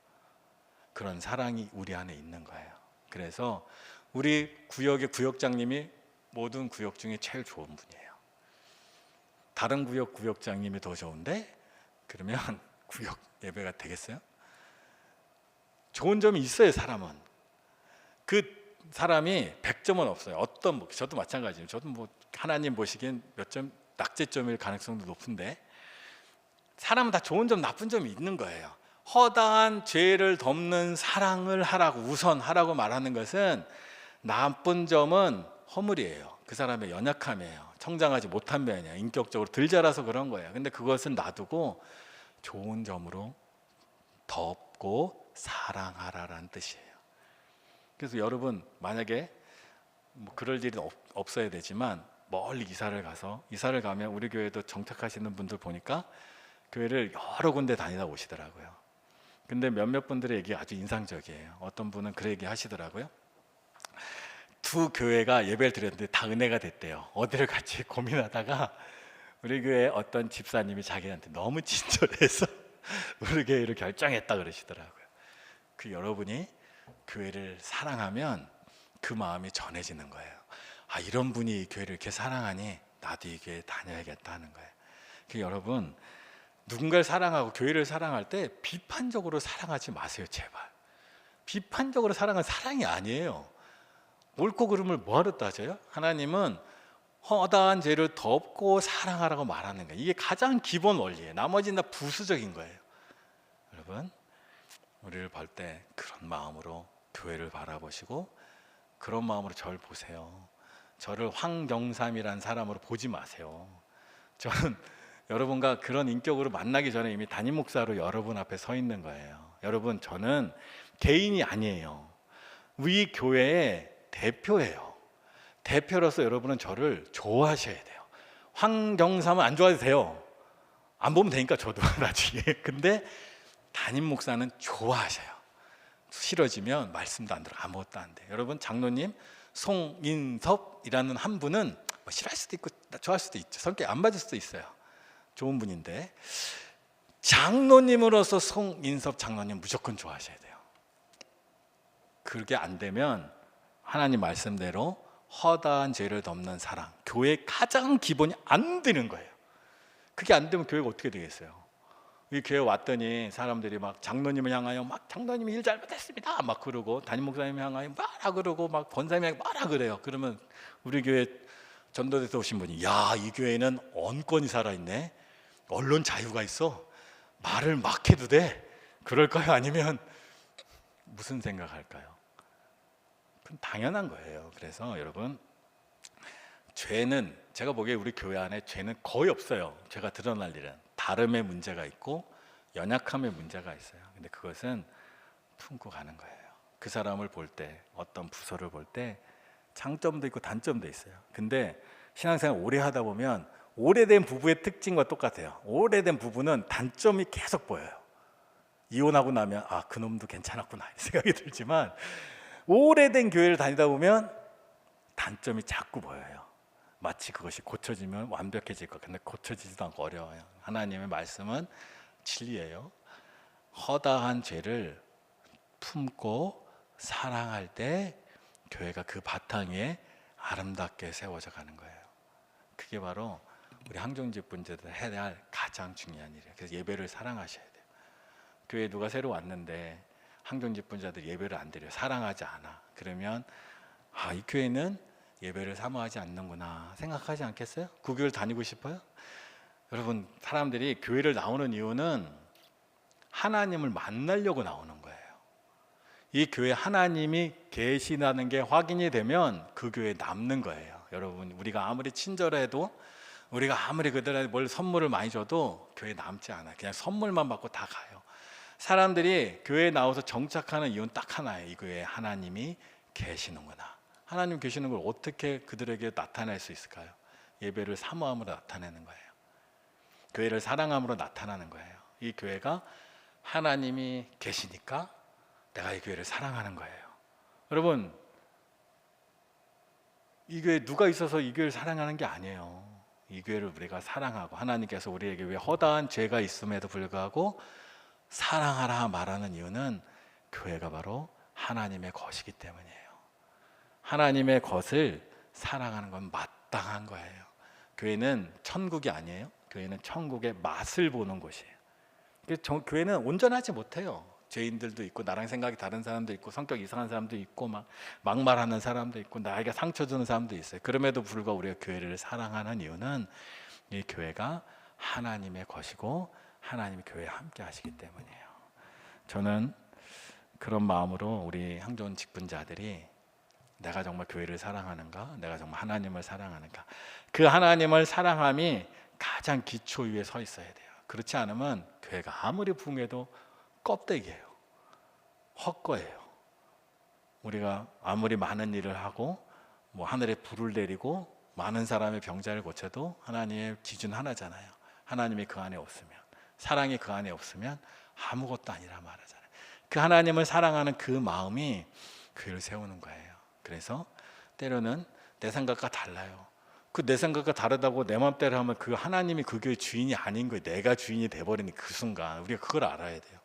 그런 사랑이 우리 안에 있는 거예요. 그래서 우리 구역의 구역장님이 모든 구역 중에 제일 좋은 분이에요. 다른 구역장님이 더 좋은데 그러면 구역 예배가 되겠어요? 좋은 점이 있어요. 사람은 그 사람이 100점은 없어요. 저도 마찬가지예요. 저도 하나님 보시기엔 몇 점 낙제점일 가능성도 높은데 사람은 다 좋은 점 나쁜 점이 있는 거예요. 허다한 죄를 덮는 사랑을 하라고 우선 하라고 말하는 것은 나쁜 점은 허물이에요. 그 사람의 연약함이에요. 성장하지 못한 면이에요. 인격적으로 덜 자라서 그런 거예요. 근데 그것은 놔두고 좋은 점으로 덮고 사랑하라라는 뜻이에요. 그래서 여러분 만약에 그럴 일은 없어야 되지만 멀리 이사를 가면 우리 교회도 정착하시는 분들 보니까 교회를 여러 군데 다니다 오시더라고요. 근데 몇몇 분들의 얘기가 아주 인상적이에요. 어떤 분은 그런 얘기 하시더라고요. 두 교회가 예배를 드렸는데 다 은혜가 됐대요. 어디를 갈지 고민하다가 우리 교회 어떤 집사님이 자기한테 너무 친절해서 우리 교회를 결정했다 그러시더라고요. 여러분이 교회를 사랑하면 그 마음이 전해지는 거예요. 이런 분이 이 교회를 이렇게 사랑하니 나도 이 교회에 다녀야겠다 하는 거예요. 여러분 누군가를 사랑하고 교회를 사랑할 때 비판적으로 사랑하지 마세요. 제발. 비판적으로 사랑은 사랑이 아니에요. 옳고 그름을 뭐하러 따져요? 하나님은 허다한 죄를 덮고 사랑하라고 말하는 거예요. 이게 가장 기본 원리예요. 나머지는 다 부수적인 거예요. 여러분 우리를 볼 때 그런 마음으로 교회를 바라보시고 그런 마음으로 저를 보세요. 저를 황경삼이라는 사람으로 보지 마세요. 저는 여러분과 그런 인격으로 만나기 전에 이미 담임 목사로 여러분 앞에 서 있는 거예요. 여러분 저는 개인이 아니에요. 우리 교회의 대표예요. 대표로서 여러분은 저를 좋아하셔야 돼요. 황경삼은 안 좋아해도 돼요. 안 보면 되니까 저도 나중에. 근데 담임 목사는 좋아하셔요. 싫어지면 말씀도 안 들어 아무것도 안 돼. 여러분 장로님 송인섭이라는 한 분은 뭐 싫어할 수도 있고 좋아할 수도 있죠. 성격이 안 맞을 수도 있어요. 좋은 분인데 장로님으로서 송인섭 장로님 무조건 좋아하셔야 돼요. 그게 안 되면 하나님 말씀대로 허다한 죄를 덮는 사랑, 교회 가장 기본이 안 되는 거예요. 그게 안 되면 교회가 어떻게 되겠어요? 이 교회 왔더니 사람들이 막 장로님을 향하여 막 장로님이 일 잘못했습니다 막 그러고, 담임 목사님을 향하여 뭐라 그러고, 막 권사님이 뭐라 그래요. 그러면 우리 교회 전도대에서 오신 분이, 야, 이 교회는 언권이 살아있네, 언론 자유가 있어, 말을 막 해도 돼, 그럴까요? 아니면 무슨 생각할까요? 그건 당연한 거예요. 그래서 여러분, 죄는, 제가 보기에 우리 교회 안에 죄는 거의 없어요. 죄가 드러날 일은 다름의 문제가 있고 연약함의 문제가 있어요. 근데 그것은 품고 가는 거예요. 그 사람을 볼 때, 어떤 부서를 볼 때 장점도 있고 단점도 있어요. 근데 신앙생활 오래 하다 보면 오래된 부부의 특징과 똑같아요. 오래된 부부는 단점이 계속 보여요. 이혼하고 나면 아, 그놈도 괜찮았구나 생각이 들지만, 오래된 교회를 다니다 보면 단점이 자꾸 보여요. 마치 그것이 고쳐지면 완벽해질 것 같은데 고쳐지지도 않고 어려워요. 하나님의 말씀은 진리예요. 허다한 죄를 품고 사랑할 때 교회가 그 바탕 위에 아름답게 세워져 가는 거예요. 그게 바로 우리 항정집 분들이 해야 할 가장 중요한 일이에요. 그래서 예배를 사랑하셔야 돼요. 교회에 누가 새로 왔는데 항정집 분자들 예배를 안 드려요. 사랑하지 않아. 그러면 아, 이 교회는 예배를 사모하지 않는구나 생각하지 않겠어요? 그 교회를 다니고 싶어요? 여러분, 사람들이 교회를 나오는 이유는 하나님을 만나려고 나오는 거예요. 이 교회 하나님이 계시다는 게 확인이 되면 그 교회에 남는 거예요. 여러분, 우리가 아무리 친절해도, 우리가 아무리 그들한테 뭘 선물을 많이 줘도 교회에 남지 않아요. 그냥 선물만 받고 다 가요. 사람들이 교회에 나와서 정착하는 이유는 딱 하나예요. 이 교회에 하나님이 계시는구나. 하나님 계시는 걸 어떻게 그들에게 나타낼 수 있을까요? 예배를 사모함으로 나타내는 거예요. 교회를 사랑함으로 나타나는 거예요. 이 교회가 하나님이 계시니까 내가 이 교회를 사랑하는 거예요. 여러분, 이 교회에 누가 있어서 이 교회를 사랑하는 게 아니에요. 이 교회를 우리가 사랑하고, 하나님께서 우리에게 왜 허다한 죄가 있음에도 불구하고 사랑하라 말하는 이유는 교회가 바로 하나님의 것이기 때문이에요. 하나님의 것을 사랑하는 건 마땅한 거예요. 교회는 천국이 아니에요. 교회는 천국의 맛을 보는 곳이에요. 교회는 온전하지 못해요. 죄인들도 있고, 나랑 생각이 다른 사람도 있고, 성격 이상한 사람도 있고, 막 막말하는 사람도 있고, 나에게 상처 주는 사람도 있어요. 그럼에도 불구하고 우리가 교회를 사랑하는 이유는 이 교회가 하나님의 것이고 하나님이 교회에 함께 하시기 때문이에요. 저는 그런 마음으로 우리 항전 직분자들이 내가 정말 교회를 사랑하는가, 내가 정말 하나님을 사랑하는가, 그 하나님을 사랑함이 가장 기초 위에 서 있어야 돼요. 그렇지 않으면 교회가 아무리 부흥해도 껍데기예요. 헛거예요. 우리가 아무리 많은 일을 하고 뭐 하늘에 불을 내리고 많은 사람의 병자를 고쳐도 하나님의 기준 하나잖아요. 하나님이 그 안에 없으면, 사랑이 그 안에 없으면 아무것도 아니라 말하잖아요. 그 하나님을 사랑하는 그 마음이 교회를 세우는 거예요. 그래서 때로는 내 생각과 달라요. 그 내 생각과 다르다고 내 마음대로 하면 그 하나님이 그 교회 주인이 아닌 거예요. 내가 주인이 돼버리는 그 순간 우리가 그걸 알아야 돼요.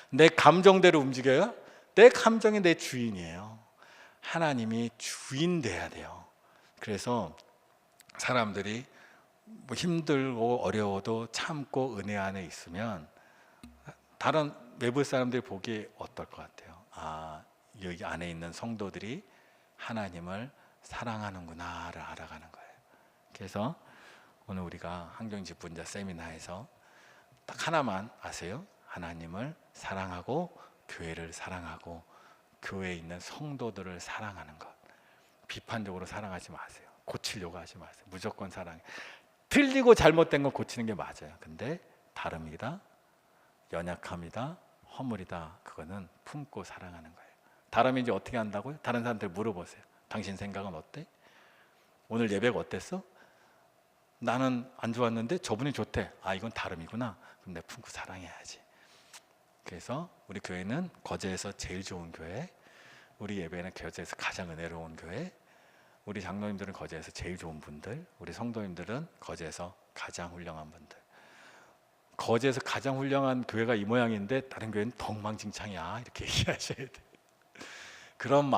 내 감정대로 움직여요? 내 감정이 내 주인이에요. 하나님이 주인 돼야 돼요. 그래서 사람들이 뭐 힘들고 어려워도 참고 은혜 안에 있으면 다른 외부 사람들이 보기에 어떨 것 같아요? 아, 여기 안에 있는 성도들이 하나님을 사랑하는구나를 알아가는 거예요. 그래서 오늘 우리가 항정직분자 세미나에서 딱 하나만 아세요? 하나님을 사랑하고 교회를 사랑하고 교회에 있는 성도들을 사랑하는 것. 비판적으로 사랑하지 마세요. 고치려고 하지 마세요. 무조건 사랑해. 틀리고 잘못된 건 고치는 게 맞아요. 근데 다름이다, 연약함이다, 허물이다, 그거는 품고 사랑하는 거예요. 다름인지 어떻게 한다고요? 다른 사람들 물어보세요. 당신 생각은 어때? 오늘 예배가 어땠어? 나는 안 좋았는데 저분이 좋대. 아, 이건 다름이구나. 그럼 내가 품고 사랑해야지. 그래서 우리 교회는 거제에서 제일 좋은 교회, 우리 예배는 거제에서 가장 은혜로운 교회, 우리 장로님들은 거제에서 제일 좋은 분들, 우리 성도님들은 거제에서 가장 훌륭한 분들. 거제에서 가장 훌륭한 교회가 이 모양인데 다른 교회는 엉망진창이야, 이렇게 얘기하셔야 돼. 그런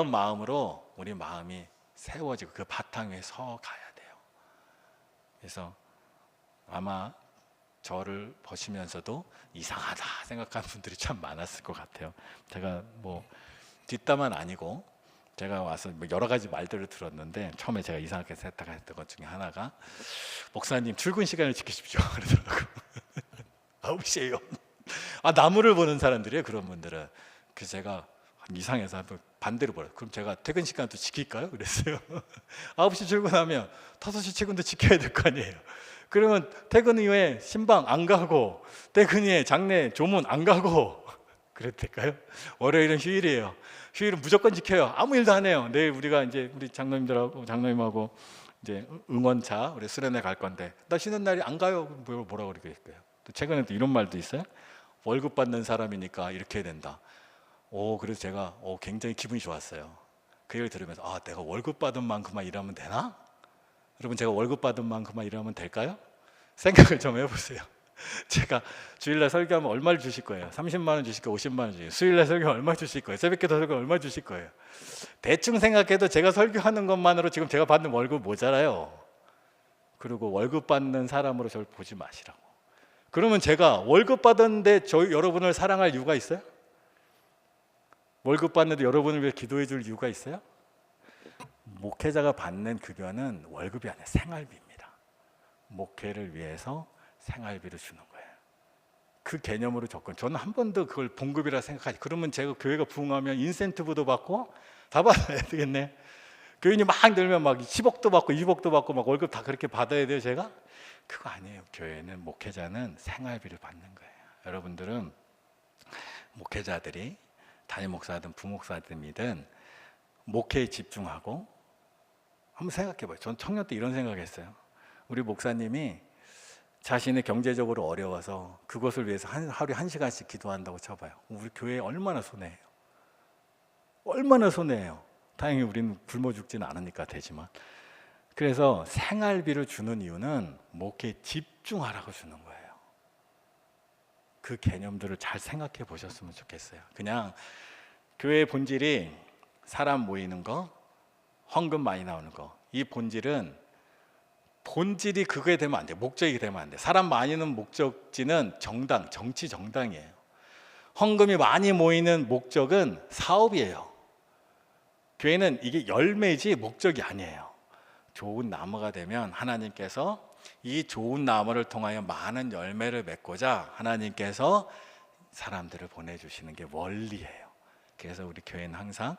마음으로 우리 마음이 세워지고 그 바탕 위에 서 가야 돼요. 그래서 아마 저를 보시면서도 이상하다 생각하는 분들이 참 많았을 것 같아요. 제가 뭐 뒷담은 아니고 제가 와서 뭐 여러 가지 말들을 들었는데 처음에 제가 이상하게 생각했던 것 중에 하나가 목사님 출근 시간을 지키십시오 그러더라고요. 9시에요. 나무를 보는 사람들이에요, 그런 분들은. 그래서 제가 이상해서 한번 반대로 보라. 그럼 제가 퇴근 시간도 지킬까요? 그랬어요. 9시 출근하면 5시 출근도 지켜야 될 거 아니에요. 그러면 퇴근 이후에 신방 안 가고 퇴근 후에 장례 조문 안 가고 그래도 될까요? 월요일은 휴일이에요. 휴일은 무조건 지켜요. 아무 일도 안 해요. 내일 우리가 이제 우리 장로님하고 이제 응원차 우리 수련회 갈 건데 나 쉬는 날이 안 가요. 뭐라고 그러겠어요? 또 최근에 또 이런 말도 있어요. 월급 받는 사람이니까 이렇게 해야 된다. 그래서 제가 굉장히 기분이 좋았어요. 그 얘기를 들으면서 내가 월급 받은 만큼만 일하면 되나? 여러분, 제가 월급 받은 만큼만 일하면 될까요? 생각을 좀 해보세요. 제가 주일날 설교하면 얼마를 주실 거예요? 30만 원 주실 거예요? 50만 원 주실 거예요? 수요일날 설교하면 얼마 주실 거예요? 새벽기도 설교하면 얼마 주실 거예요? 대충 생각해도 제가 설교하는 것만으로 지금 제가 받는 월급 모자라요. 그리고 월급 받는 사람으로 저를 보지 마시라고. 그러면 제가 월급 받았는데 여러분을 사랑할 이유가 있어요? 월급 받는데 여러분을 위해 기도해 줄 이유가 있어요? 목회자가 받는 급여는 월급이 아니라 생활비입니다. 목회를 위해서 생활비를 주는 거예요. 그 개념으로 접근. 저는 한 번도 그걸 봉급이라 생각하지. 그러면 제가 교회가 부흥하면 인센티브도 받고 다 받아야 되겠네. 교인이 막 늘면 막 10억도 받고 20억도 받고 막 월급 다 그렇게 받아야 돼요, 제가? 그거 아니에요. 교회는, 목회자는 생활비를 받는 거예요. 여러분들은 목회자들이 담임 목사든 부목사님이든 목회에 집중하고 한번 생각해봐요. 전 청년 때 이런 생각했어요. 우리 목사님이 자신의 경제적으로 어려워서 그것을 위해서 하루에 1시간씩 기도한다고 쳐봐요. 우리 교회에 얼마나 손해예요. 얼마나 손해예요. 다행히 우리는 굶어 죽지는 않으니까 되지만. 그래서 생활비를 주는 이유는 목회에 집중하라고 주는 거예요. 그 개념들을 잘 생각해 보셨으면 좋겠어요. 그냥 교회의 본질이 사람 모이는 거, 헌금 많이 나오는 거. 이 본질이 그게 되면 안 돼. 목적이 되면 안 돼. 사람 많이 는 목적지는 정치 정당이에요. 헌금이 많이 모이는 목적은 사업이에요. 교회는 이게 열매지 목적이 아니에요. 좋은 나무가 되면 하나님께서 이 좋은 나무를 통하여 많은 열매를 맺고자 하나님께서 사람들을 보내주시는 게 원리예요. 그래서 우리 교회는 항상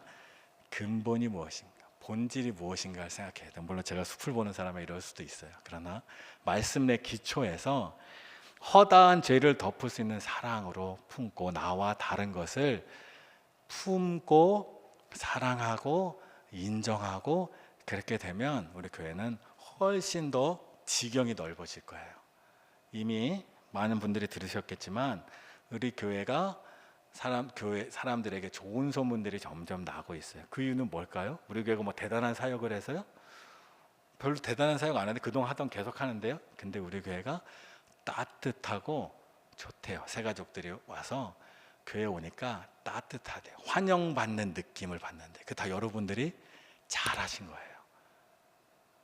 근본이 무엇인가, 본질이 무엇인가를 생각해야 돼요. 물론 제가 숲을 보는 사람이 이럴 수도 있어요. 그러나 말씀 내 기초에서 허다한 죄를 덮을 수 있는 사랑으로 품고 나와 다른 것을 품고 사랑하고 인정하고 그렇게 되면 우리 교회는 훨씬 더 지경이 넓어질 거예요. 이미 많은 분들이 들으셨겠지만 우리 교회가 사람들에게 좋은 소문들이 점점 나고 있어요. 그 이유는 뭘까요? 우리 교회가 뭐 대단한 사역을 해서요? 별로 대단한 사역 안 하는데 그동안 하던 계속 하는데요. 근데 우리 교회가 따뜻하고 좋대요. 새가족들이 와서 교회 오니까 따뜻하대요. 환영받는 느낌을 받는데 그 다 여러분들이 잘하신 거예요.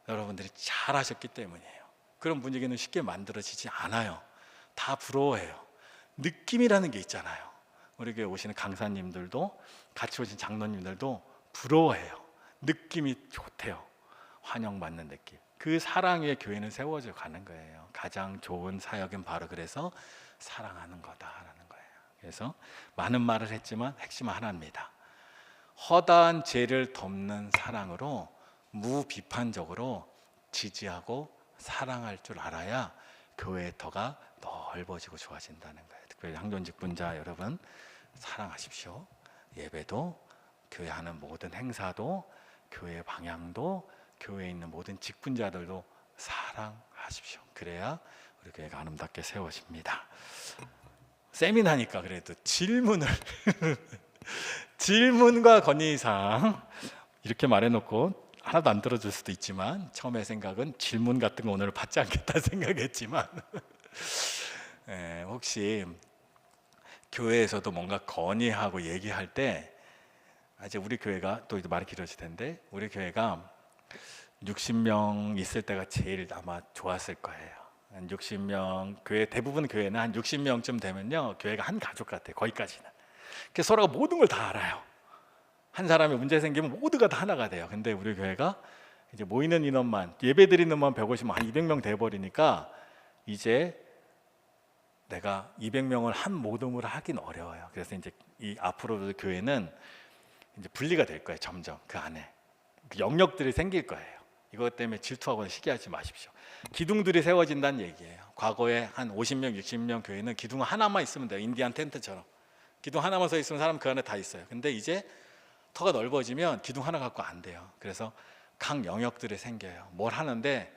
여러분들이 잘하셨기 때문이에요. 그런 분위기는 쉽게 만들어지지 않아요. 다 부러워해요. 느낌이라는 게 있잖아요. 우리 교회 오시는 강사님들도 같이 오신 장로님들도 부러워해요. 느낌이 좋대요. 환영받는 느낌. 그 사랑 위에 교회는 세워져 가는 거예요. 가장 좋은 사역은 바로 그래서 사랑하는 거다라는 거예요. 그래서 많은 말을 했지만 핵심은 하나입니다. 허다한 죄를 덮는 사랑으로 무비판적으로 지지하고 사랑할 줄 알아야 교회의 터가 넓어지고 좋아진다는 거예요. 특별히 항존직분자 여러분 사랑하십시오. 예배도 교회 하는 모든 행사도 교회 방향도 교회에 있는 모든 직분자들도 사랑하십시오. 그래야 우리 교회가 아름답게 세워집니다. 세미나니까 그래도 질문과 건의사항 이렇게 말해놓고 하나도 안 들어줄 수도 있지만 처음에 생각은 질문 같은 거 오늘 받지 않겠다 생각했지만 혹시 교회에서도 뭔가 건의하고 얘기할 때 이제 우리 교회가 또 이제 말이 길어질 텐데 우리 교회가 60명 있을 때가 제일 아마 좋았을 거예요. 한 60명 교회 대부분 교회는 한 60명쯤 되면요 교회가 한 가족 같아요. 거기까지는. 그래서 서로가 모든 걸 다 알아요. 한 사람이 문제 생기면 모두가 다 하나가 돼요. 근데 우리 교회가 이제 모이는 인원만 예배 드리는 만 150명 한 200명 돼 버리니까 이제 내가 200명을 한 모금을 하긴 어려워요. 그래서 이제 이 앞으로도 교회는 이제 분리가 될 거예요. 점점 그 안에 그 영역들이 생길 거예요. 이것 때문에 질투하거나 시기하지 마십시오. 기둥들이 세워진다는 얘기예요. 과거에 한 50명, 60명 교회는 기둥 하나만 있으면 돼요. 인디안 텐트처럼 기둥 하나만 서 있으면 사람 그 안에 다 있어요. 근데 이제 터가 넓어지면 기둥 하나 갖고 안 돼요. 그래서 각 영역들이 생겨요. 뭘 하는데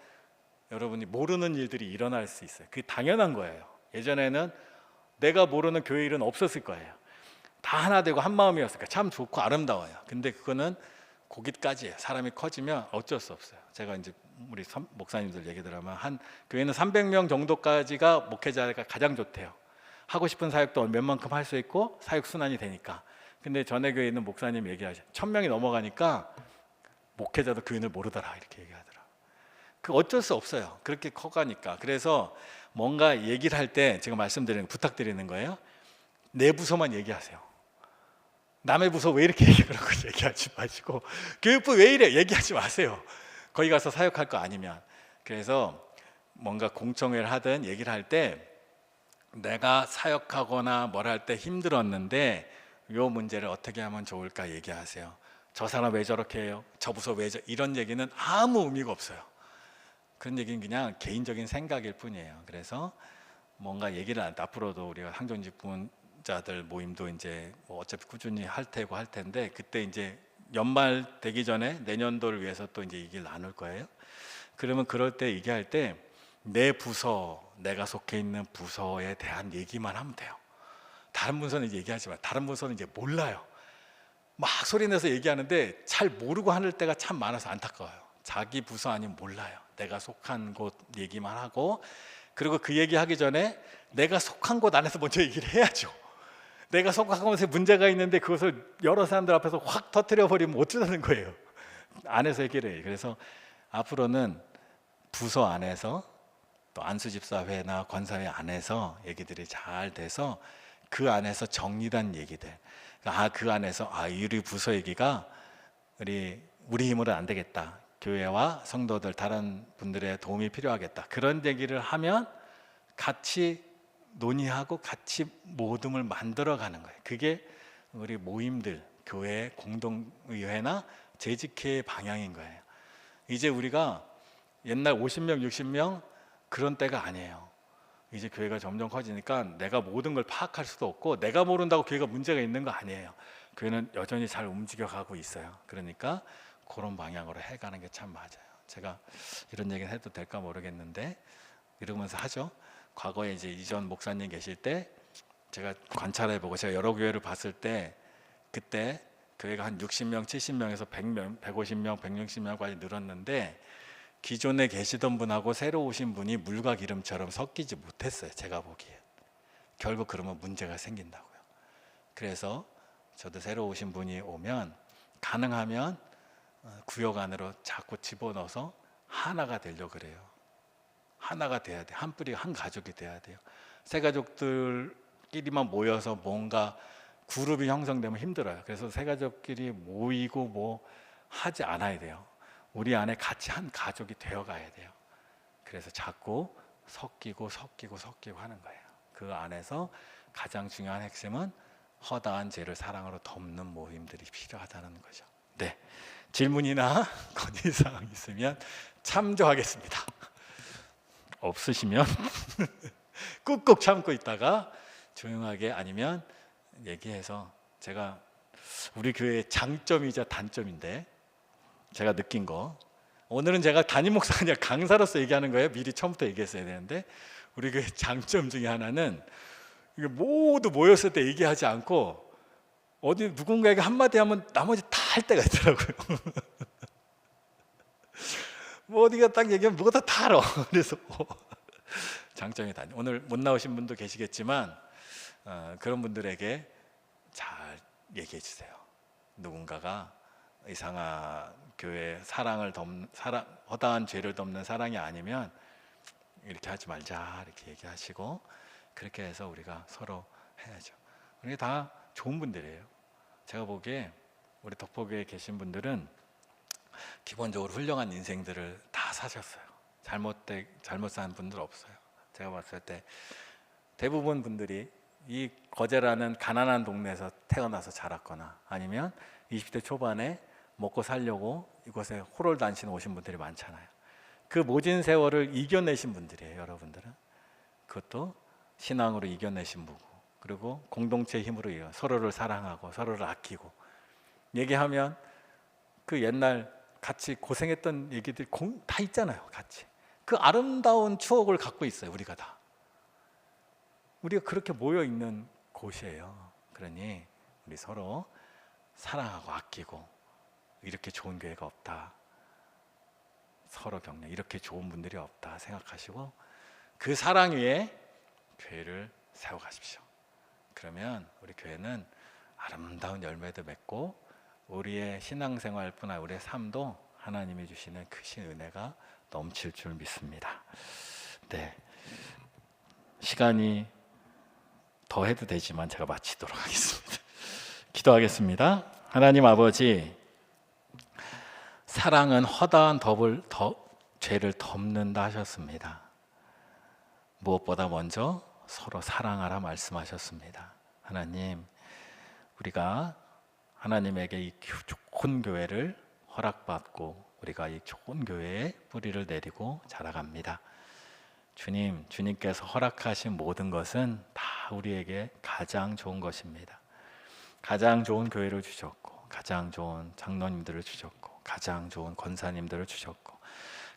여러분이 모르는 일들이 일어날 수 있어요. 그게 당연한 거예요. 예전에는 내가 모르는 교회 일은 없었을 거예요. 다 하나 되고 한 마음이었으니까 참 좋고 아름다워요. 근데 그거는 거기까지예요. 사람이 커지면 어쩔 수 없어요. 제가 이제 우리 목사님들 얘기 들으면 한 교회는 300명 정도까지가 목회자가 가장 좋대요. 하고 싶은 사역도 웬만큼 할 수 있고 사역 순환이 되니까. 근데 전에 교회에 있는 목사님 얘기하죠. 1000명이 넘어가니까 목회자도 교인을 모르더라 이렇게 얘기하더라. 그 어쩔 수 없어요. 그렇게 커가니까. 그래서 뭔가 얘기를 할 때 제가 부탁드리는 거예요. 내 부서만 얘기하세요. 남의 부서 왜 이렇게 얘기하라고 얘기하지 마시고 교육부 왜 이래 얘기하지 마세요. 거기 가서 사역할 거 아니면. 그래서 뭔가 공청회를 하든 얘기를 할 때 내가 사역하거나 뭘 할 때 힘들었는데 이 문제를 어떻게 하면 좋을까 얘기하세요. 저 사람 왜 저렇게 해요? 저 부서 왜 이런 얘기는 아무 의미가 없어요. 그런 얘기는 그냥 개인적인 생각일 뿐이에요. 그래서 뭔가 얘기를 앞으로도 우리가 상존직분자들 모임도 이제 뭐 어차피 꾸준히 할 테고 할 텐데 그때 이제 연말 되기 전에 내년도를 위해서 또 이제 얘기를 나눌 거예요. 그러면 그럴 때 얘기할 때 내 부서, 내가 속해 있는 부서에 대한 얘기만 하면 돼요. 다른 부서는 이제 얘기하지 마. 다른 부서는 이제 몰라요. 막 소리 내서 얘기하는데 잘 모르고 하는 때가 참 많아서 안타까워요. 자기 부서 아니면 몰라요. 내가 속한 곳 얘기만 하고 그리고 그 얘기하기 전에 내가 속한 곳 안에서 먼저 얘기를 해야죠. 내가 속한 곳에 문제가 있는데 그것을 여러 사람들 앞에서 확 터뜨려 버리면 어쩌자는 거예요. 안에서 얘기를 해요. 그래서 앞으로는 부서 안에서 또 안수집사회나 권사회 안에서 얘기들이 잘 돼서 그 안에서 정리된 얘기들 그 안에서 우리 부서 얘기가 우리 힘으로는 안 되겠다. 교회와 성도들 다른 분들의 도움이 필요하겠다. 그런 얘기를 하면 같이 논의하고 같이 모둠을 만들어가는 거예요. 그게 우리 모임들, 교회 공동의회나 재직회의 방향인 거예요. 이제 우리가 옛날 50명, 60명 그런 때가 아니에요. 이제 교회가 점점 커지니까 내가 모든 걸 파악할 수도 없고 내가 모른다고 교회가 문제가 있는 거 아니에요. 교회는 여전히 잘 움직여가고 있어요. 그러니까 그런 방향으로 해가는 게 참 맞아요. 제가 이런 얘기는 해도 될까 모르겠는데 이러면서 하죠. 과거에 이제 이전 목사님 계실 때 제가 관찰해보고 제가 여러 교회를 봤을 때 그때 교회가 한 60명, 70명에서 100명, 150명, 160명까지 늘었는데 기존에 계시던 분하고 새로 오신 분이 물과 기름처럼 섞이지 못했어요. 제가 보기에. 결국 그러면 문제가 생긴다고요. 그래서 저도 새로 오신 분이 오면 가능하면 구역 안으로 자꾸 집어넣어서 하나가 되려고 그래요. 하나가 돼야 돼. 한 뿌리 한 가족이 돼야 돼요. 새 가족들끼리만 모여서 뭔가 그룹이 형성되면 힘들어요. 그래서 새 가족끼리 모이고 뭐 하지 않아야 돼요. 우리 안에 같이 한 가족이 되어가야 돼요. 그래서 자꾸 섞이고 하는 거예요. 그 안에서 가장 중요한 핵심은 허다한 죄를 사랑으로 덮는 모임들이 필요하다는 거죠. 네, 질문이나 건의사항 있으면 참조하겠습니다. 없으시면 꾹꾹 참고 있다가 조용하게 아니면 얘기해서 제가 우리 교회의 장점이자 단점인데 제가 느낀 거 오늘은 제가 담임 목사가 아니라 강사로서 얘기하는 거예요. 미리 처음부터 얘기했어야 되는데 우리 교회 장점 중에 하나는 이게 모두 모였을 때 얘기하지 않고 어디 누군가에게 한마디 하면 나머지 다 할 때가 있더라고요. 뭐 어디가 딱 얘기하면 뭐가 다 알아. 그래서 장점이 다. 오늘 못 나오신 분도 계시겠지만 그런 분들에게 잘 얘기해 주세요. 누군가가 이상한 교회 허다한 죄를 덮는 사랑이 아니면 이렇게 하지 말자 이렇게 얘기하시고, 그렇게 해서 우리가 서로 해야죠. 우리 다 좋은 분들이에요. 제가 보기에 우리 덕포교에 계신 분들은 기본적으로 훌륭한 인생들을 다 사셨어요. 잘못 산 분들 없어요. 제가 봤을 때 대부분 분들이 이 거제라는 가난한 동네에서 태어나서 자랐거나 아니면 20대 초반에 먹고 살려고 이곳에 호롤단신 오신 분들이 많잖아요. 그 모진 세월을 이겨내신 분들이에요. 여러분들은 그것도 신앙으로 이겨내신 분이고, 그리고 공동체의 힘으로 서로를 사랑하고 서로를 아끼고, 얘기하면 그 옛날 같이 고생했던 얘기들 다 있잖아요. 같이 그 아름다운 추억을 갖고 있어요. 우리가 그렇게 모여 있는 곳이에요. 그러니 우리 서로 사랑하고 아끼고, 이렇게 좋은 교회가 없다, 서로 격려, 이렇게 좋은 분들이 없다 생각하시고 그 사랑 위에 교회를 세워가십시오. 그러면 우리 교회는 아름다운 열매도 맺고 우리의 신앙생활뿐 아니라 우리의 삶도 하나님이 주시는 크신 은혜가 넘칠 줄 믿습니다. 네, 시간이 더 해도 되지만 제가 마치도록 하겠습니다. 기도하겠습니다. 하나님 아버지, 사랑은 허다한 죄를 덮는다 하셨습니다. 무엇보다 먼저 서로 사랑하라 말씀하셨습니다. 하나님, 우리가 하나님에게 이 좋은 교회를 허락받고 우리가 이 좋은 교회에 뿌리를 내리고 자라갑니다. 주님께서 허락하신 모든 것은 다 우리에게 가장 좋은 것입니다. 가장 좋은 교회를 주셨고, 가장 좋은 장로님들을 주셨고, 가장 좋은 권사님들을 주셨고,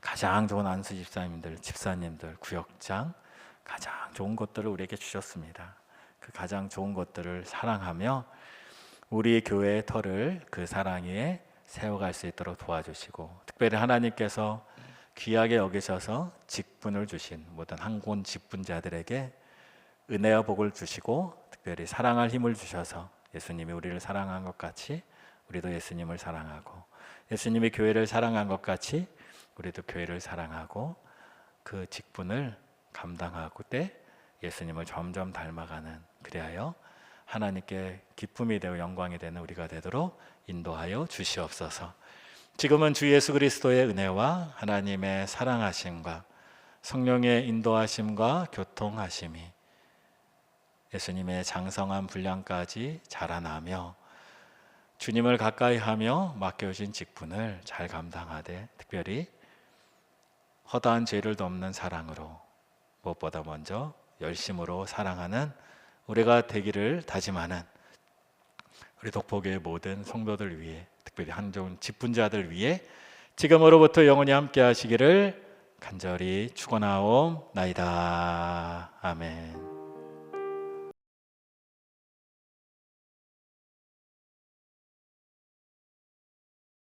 가장 좋은 안수 집사님들, 구역장, 가장 좋은 것들을 우리에게 주셨습니다. 그 가장 좋은 것들을 사랑하며 우리 교회의 터를 그 사랑 위에 세워갈 수 있도록 도와주시고, 특별히 하나님께서 귀하게 여기셔서 직분을 주신 모든 한군 직분자들에게 은혜와 복을 주시고, 특별히 사랑할 힘을 주셔서 예수님이 우리를 사랑한 것 같이 우리도 예수님을 사랑하고, 예수님이 교회를 사랑한 것 같이 우리도 교회를 사랑하고, 그 직분을 감당하고 때 예수님을 점점 닮아가는, 그리하여 하나님께 기쁨이 되고 영광이 되는 우리가 되도록 인도하여 주시옵소서. 지금은 주 예수 그리스도의 은혜와 하나님의 사랑하심과 성령의 인도하심과 교통하심이 예수님의 장성한 분량까지 자라나며 주님을 가까이하며 맡겨주신 직분을 잘 감당하되, 특별히 허다한 죄를 덮는 사랑으로 무엇보다 먼저 열심으로 사랑하는 우리가 되기를 다짐하는 우리 덕포교의 모든 성도들 위해, 특별히 한종 직분자들 위해 지금으로부터 영원히 함께 하시기를 간절히 축원하옵나이다. 아멘.